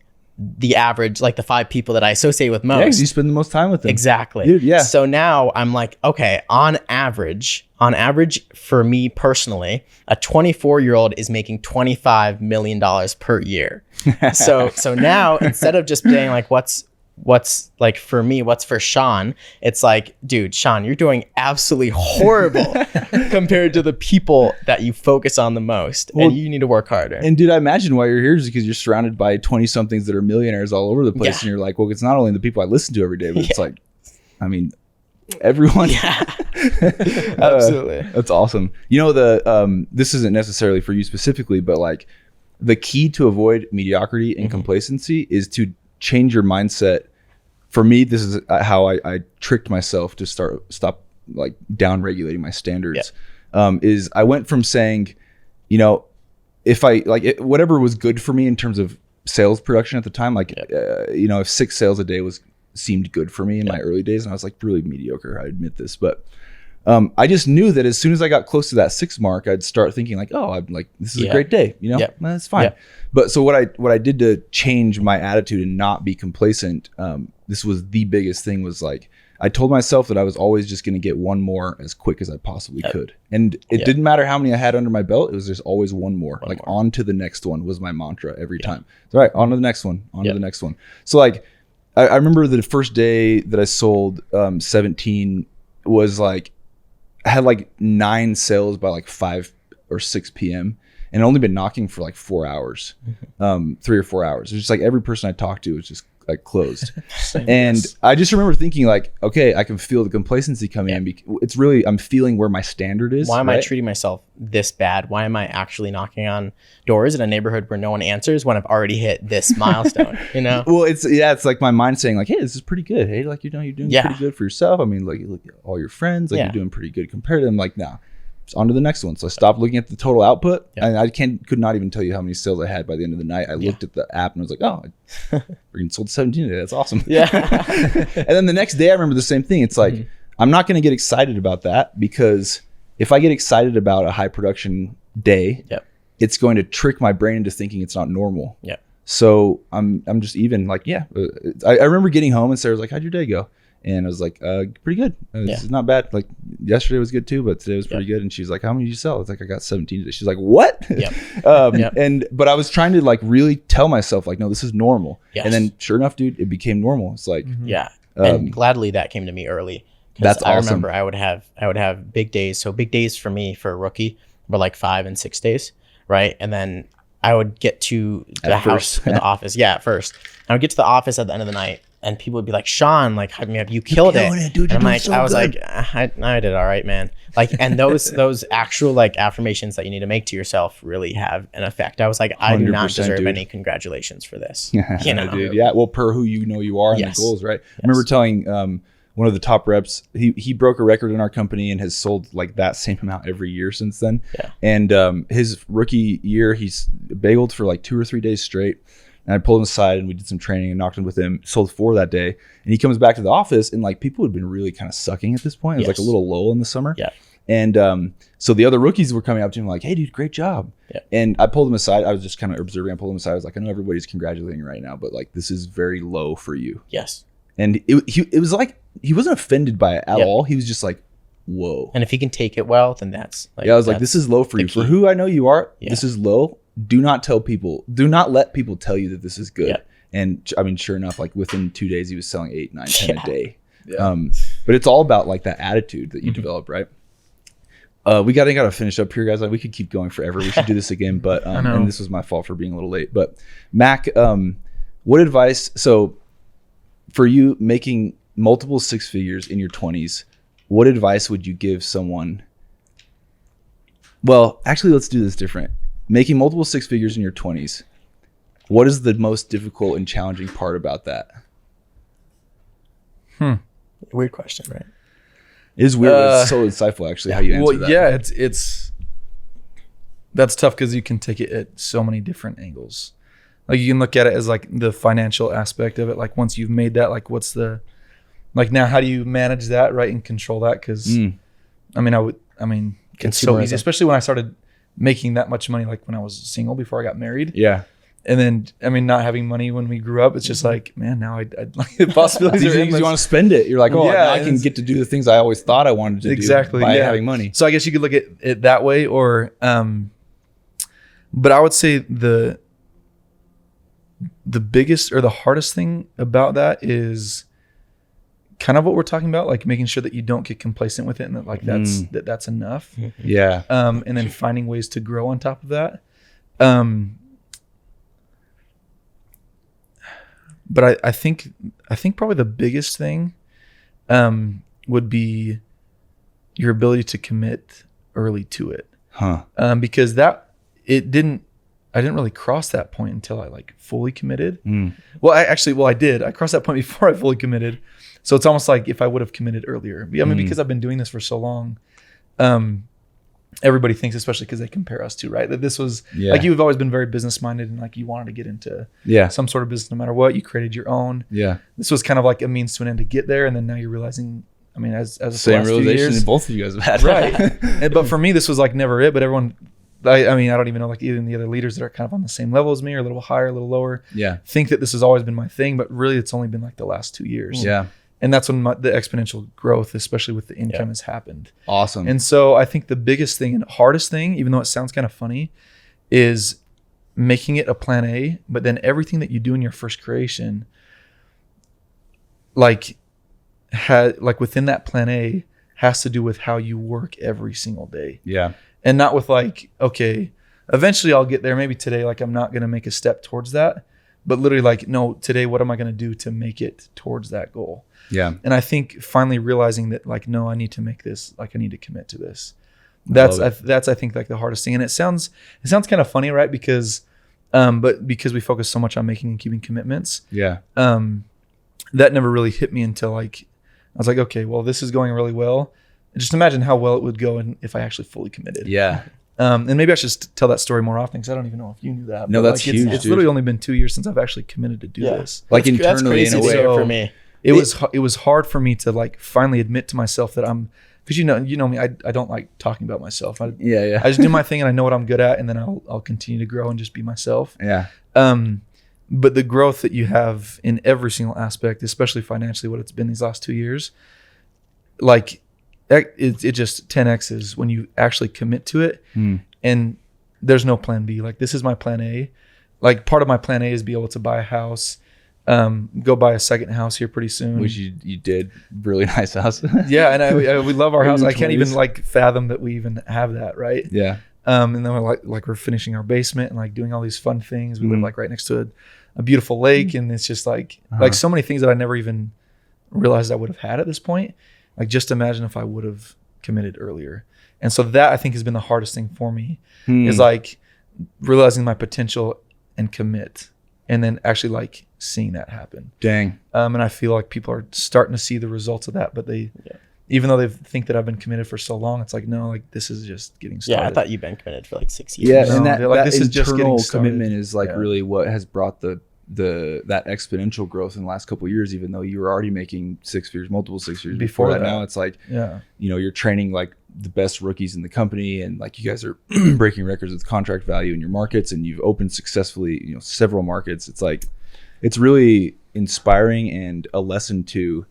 the average, like the 5 people that I associate with most. Yeah, 'cause you spend the most time with them. Exactly. Dude, yeah. So now I'm like, okay, on average for me personally, a 24-year-old is making $25 million per year. So now instead of just being like, what's like for me, what's for Sean? It's like, dude, Sean, you're doing absolutely horrible compared to the people that you focus on the most, and you need to work harder. And dude, I imagine why you're here is because you're surrounded by 20 somethings that are millionaires all over the place. And you're like, well, it's not only the people I listen to every day, but it's like, I mean, everyone. Yeah, absolutely. That's awesome. This isn't necessarily for you specifically, but like the key to avoid mediocrity and complacency is to change your mindset. For me, this is how I tricked myself to stop like down regulating my standards. Is I went from saying, if I whatever was good for me in terms of sales production at the time, like if 6 sales a day seemed good for me in my early days, and I was like really mediocre, I admit this, but I just knew that as soon as I got close to that 6 mark, I'd start thinking like, oh, I'm like, this is a great day, that's fine. Yeah. But so what I did to change my attitude and not be complacent, this was the biggest thing, was like, I told myself that I was always just going to get one more as quick as I possibly could. And it didn't matter how many I had under my belt. It was just always one more. On to the next one was my mantra every time. All right, on to the next one, to the next one. So like, I remember the first day that I sold 17 was like, I had like 9 sales by like 5 or 6 p.m. and I'd only been knocking for like 4 hours, 3 or 4 hours. It was just like every person I talked to was just like closed. And I just remember thinking like, okay, I can feel the complacency coming in. It's really, I'm feeling where my standard is. Why am I treating myself this bad? Why am I actually knocking on doors in a neighborhood where no one answers when I've already hit this milestone, Well, it's like my mind saying like, hey, this is pretty good. Hey, like, you're doing pretty good for yourself. I mean, like, you look at all your friends, like you're doing pretty good compared to them. Like, nah, it's on to the next one. So I stopped looking at the total output, and I could not even tell you how many sales I had by the end of the night. I looked at the app and I was like, oh, we sold 17 today. That's awesome. Yeah. And then the next day I remember the same thing. It's like, I'm not going to get excited about that, because if I get excited about a high production day, it's going to trick my brain into thinking it's not normal. Yeah. So I'm just even like, I remember getting home and Sarah was like, how'd your day go? And I was like, pretty good. It's not bad. Like yesterday was good too, but today was pretty good. And she's like, how many did you sell? It's like, I got 17 today. She's like, what? But I was trying to like really tell myself like, no, this is normal. Yes. And then sure enough, dude, it became normal. It's like, and gladly that came to me early, That's I awesome. remember I would have big days. So big days for me for a rookie were like 5 and 6 days, right? And then I would get to the house or the office. Yeah, at first. I would get to the office at the end of the night, and people would be like, "Sean, like, you killed it, dude. And I'm like, so I was good. like, I did all right, man. Like, and those actual like affirmations that you need to make to yourself really have an effect. I was like, I do not 100%, deserve dude. any congratulations for this. Dude. Yeah. Well, per who you know you are and Yes. the goals, right? I remember telling one of the top reps, he broke a record in our company and has sold like that same amount every year since then. Yeah. And his rookie year, he's bageled for like 2 or 3 days straight. And I pulled him aside and we did some training and knocked him with him, sold 4 that day. And he comes back to the office and like people had been really kind of sucking at this point. It was like a little lull in the summer. Yeah. And so the other rookies were coming up to him like, "Hey, dude, great job." Yeah. And I pulled him aside. I was just kind of observing. I pulled him aside. I was like, "I know everybody's congratulating you right now, but like this is very low for you." Yes. And it was like he wasn't offended by it at all. He was just like, "Whoa." And if he can take it well, then that's like, I was like, "This is low for you. key. For who I know you are, Yeah. this is low. Do not let people tell you that this is good." Yeah. And I mean, sure enough, like within 2 days, he was selling 8, 9, 10 Yeah. a day. Yeah. But it's all about like that attitude that you develop, right? We gotta finish up here, guys. Like we could keep going forever. We should do this again, but and this was my fault for being a little late. But Mack, what advice? So for you making multiple 6 figures in your 20s, what advice would you give someone? Well, actually, let's do this different. Making multiple 6 figures in your 20s. What is the most difficult and challenging part about that? Weird question, right? It is weird. But it's so insightful, actually, how you answer that. Yeah, it's that's tough because you can take it at so many different angles. Like you can look at it as like the financial aspect of it. Like once you've made that, like what's the, like now how do you manage that, right, and control that? Because I mean, it's so easy, especially when I started making that much money, like when I was single before I got married. Yeah. And then, I mean, not having money when we grew up, it's just like, man, now I'd like the possibilities are endless. You want to spend it. You're like, oh, Yeah, now I can get to do the things I always thought I wanted to Exactly, do by yeah. having money. So I guess you could look at it that way, or, but I would say the biggest or the hardest thing about that is kind of what we're talking about, like making sure that you don't get complacent with it and that like that's enough. Yeah. And then finding ways to grow on top of that. But I think probably the biggest thing would be your ability to commit early to it. Huh. Because I didn't really cross that point until I like fully committed. Well, I did. I crossed that point before I fully committed. So it's almost like if I would have committed earlier. I mean, because I've been doing this for so long, everybody thinks, especially because they compare us to, right, that this was like you've always been very business minded and like you wanted to get into some sort of business no matter what. You created your own. Yeah. This was kind of like a means to an end to get there, and then now you're realizing. I mean, as the same last few realization years, both of you guys have had, right? But for me, this was like never it. But everyone, I mean, I don't even know like even the other leaders that are kind of on the same level as me, or a little higher, a little lower. Yeah. Think that this has always been my thing, but really, it's only been like the last 2 years. Yeah. And that's when the exponential growth, especially with the income, has happened. Awesome. And so I think the biggest thing and hardest thing, even though it sounds kind of funny, is making it a plan A, but then everything that you do in your first creation, like within that plan A, has to do with how you work every single day. Yeah. And not with like, okay, eventually I'll get there. Maybe today, like I'm not going to make a step towards that, but literally like, no, today, what am I going to do to make it towards that goal? Yeah. And I think finally realizing that like, no, I need to make this, like I need to commit to this. That's I think like the hardest thing. And it sounds kind of funny, right? Because, but because we focus so much on making and keeping commitments. Yeah. That never really hit me until like, I was like, okay, well, this is going really well. And just imagine how well it would go if I actually fully committed. Yeah. And maybe I should tell that story more often because I don't even know if you knew that. No, that's like, huge. It's literally only been 2 years since I've actually committed to do this. Like internally in a way. For me. It was hard for me to like finally admit to myself that I'm, because you know me, I don't like talking about myself. I just do my thing and I know what I'm good at, and then I'll continue to grow and just be myself. Yeah. But the growth that you have in every single aspect, especially financially, what it's been these last 2 years, like it just 10x's when you actually commit to it. And there's no plan B. Like this is my plan A. Like part of my plan A is be able to buy a house, Go buy a second house here pretty soon. Which you did. Really nice house. Yeah, and we love our house. I can't even 20s. like fathom that we even have that, right? Yeah. And then we're like we're finishing our basement and like doing all these fun things. We live Mhm. like right next to a beautiful lake, and it's just like so many things that I never even realized I would have had at this point. Like just imagine if I would have committed earlier. And so that I think has been the hardest thing for me is like realizing my potential and commit, and then actually like seeing that happen. Dang. And I feel like people are starting to see the results of that, but even though they think that I've been committed for so long, it's like, no, like this is just getting started. Yeah, I thought you've been committed for like 6 years. Yeah, No, and that, they're like, that this is just internal getting started. commitment is like Yeah. really what has brought that exponential growth in the last couple of years. Even though you were already making six figures, multiple 6 figures before that, now it's like, Yeah. you're training like the best rookies in the company, and like you guys are breaking records with contract value in your markets, and you've opened successfully, several markets. It's like, it's really inspiring and a lesson to,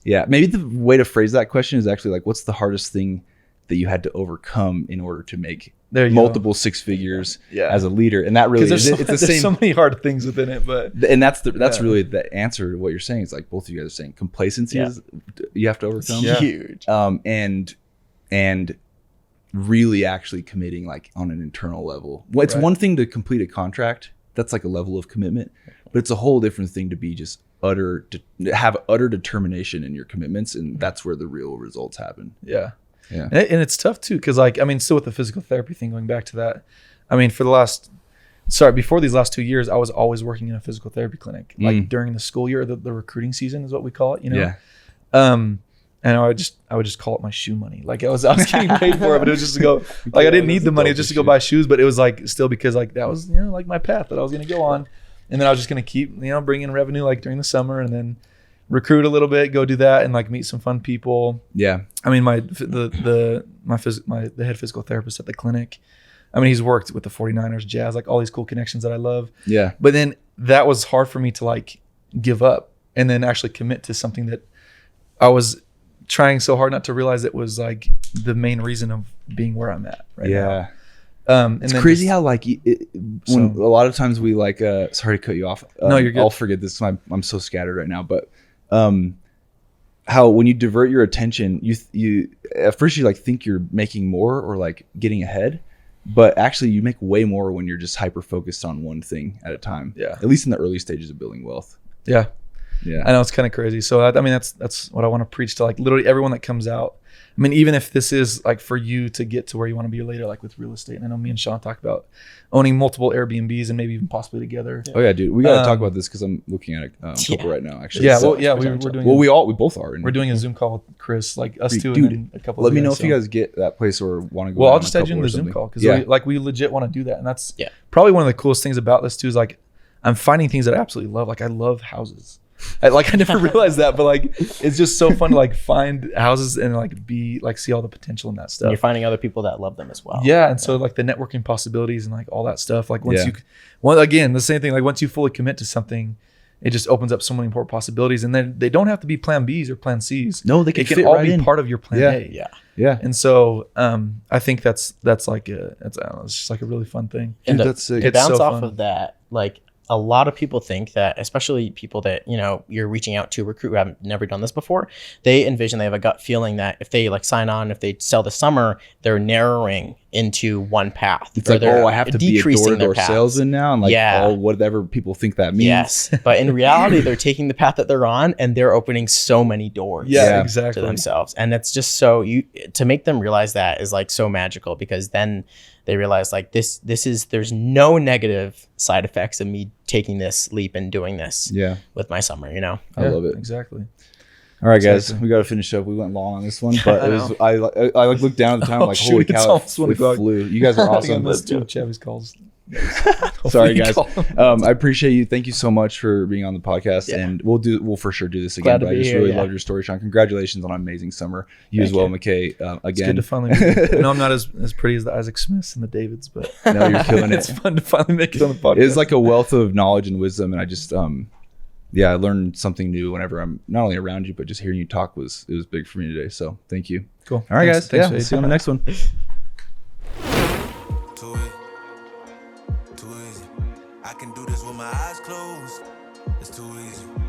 maybe the way to phrase that question is actually like, what's the hardest thing that you had to overcome in order to make There you multiple six figures Yeah. as a leader? And that really Because is, it's the there's same. so many hard things within it, but And that's Yeah. really the answer to what you're saying. Is like both of you guys are saying complacency is you have to overcome. Yeah. Huge. And really actually committing like on an internal level. Well, it's Right. one thing to complete a contract. That's like a level of commitment, but it's a whole different thing to be just have utter determination in your commitments. And that's where the real results happen. yeah. Yeah. And it's tough too, because like, I mean, still with the physical therapy thing, going back to that, I mean, before these last 2 years, I was always working in a physical therapy clinic, like during the school year, the recruiting season is what we call it, Yeah. And I would just call it my shoe money. Like I was getting paid for it, but it was just to go, like I didn't need the money just to go buy shoes, but it was like still because like that was, like my path that I was going to go on. And then I was just going to keep, bringing revenue like during the summer, and then recruit a little bit, go do that, and like meet some fun people. Yeah. I mean, the head physical therapist at the clinic, I mean, he's worked with the 49ers, Jazz, like all these cool connections that I love. Yeah. But then that was hard for me to like give up and then actually commit to something that I was trying so hard not to realize it was like the main reason of being where I'm at right now. And It's then crazy just- how like when a lot of times we like sorry to cut you off. No, you're good. I'll forget this. I'm so scattered right now, but how when you divert your attention, you at first you like think you're making more or like getting ahead, but actually you make way more when you're just hyper focused on one thing at a time. Yeah. At least in the early stages of building wealth. Yeah. Yeah. I know it's kind of crazy. So I mean, that's what I want to preach to like literally everyone that comes out. I mean, even if this is like for you to get to where you want to be later, like with real estate. And I know me and Sean talk about owning multiple Airbnbs and maybe even possibly together. Oh yeah, dude. We gotta talk about this because I'm looking at a couple right now. Actually. Yeah. So- Well, yeah, we're doing. Well, we both are. we're doing a Zoom call with Chris, like us two, Dude, and then a couple. Let of me guys, know if you so. guys get that place or want to go. Well, I'll down just a add you in couple the or Zoom something. call because Yeah. we legit want to do that, and that's probably one of the coolest things about this too. Is like I'm finding things that I absolutely love. Like I love houses. I never realized that, but like it's just so fun to like find houses and like see all the potential in that stuff. And you're finding other people that love them as well. Yeah, and so like the networking possibilities and like all that stuff. Like again, the same thing. Like once you fully commit to something, it just opens up so many more possibilities. And then they don't have to be plan Bs or plan Cs. No, they can It can fit all right be in. part of your plan Yeah. A. Yeah. Yeah. And so I think that's like I don't know, it's just like a really fun thing. And Dude, that's sick. to It's bounce so off fun. of that, like a lot of people think that, especially people that, you're reaching out to recruit who have never done this before, they envision, they have a gut feeling that if they like sign on, if they sell this summer, they're narrowing into one path. It's or like, they're I have to be a decreasing their door-to-door paths. salesman now, and like, whatever people think that means. Yes, but in reality, they're taking the path that they're on, and they're opening so many doors. Yeah, To exactly. themselves, and it's just so to make them realize that is like so magical, because then they realize like there's no negative side effects of me taking this leap and doing this Yeah. with my summer. I love it. Exactly. All right, guys, Exactly. we got to finish up. We went long on this one, but I it was, I like looked down at the time, Oh, like, shoot, holy it's cow, almost 1 it o'clock. flew. You guys are awesome. Let's do Chevy's calls. Sorry, You guys. call them. I appreciate you. Thank you so much for being on the podcast, Yeah. and we'll for sure do this Glad again. to But I be just here, really yeah. loved your story, Sean. Congratulations on an amazing summer. You Thank as well, you. Mackay. It's Again, good to finally meet you. I know I'm not as pretty as the Isaac Smiths and the Davids, but no, you're killing it's it. fun to finally make it on the podcast. It's like a wealth of knowledge and wisdom, and I just I learned something new whenever I'm not only around you, but just hearing you talk was big for me today. So thank you. cool. All right, guys. Thanks, Yeah, Shade. see you on the next one. Too easy. I can do this with my eyes closed. It's too easy.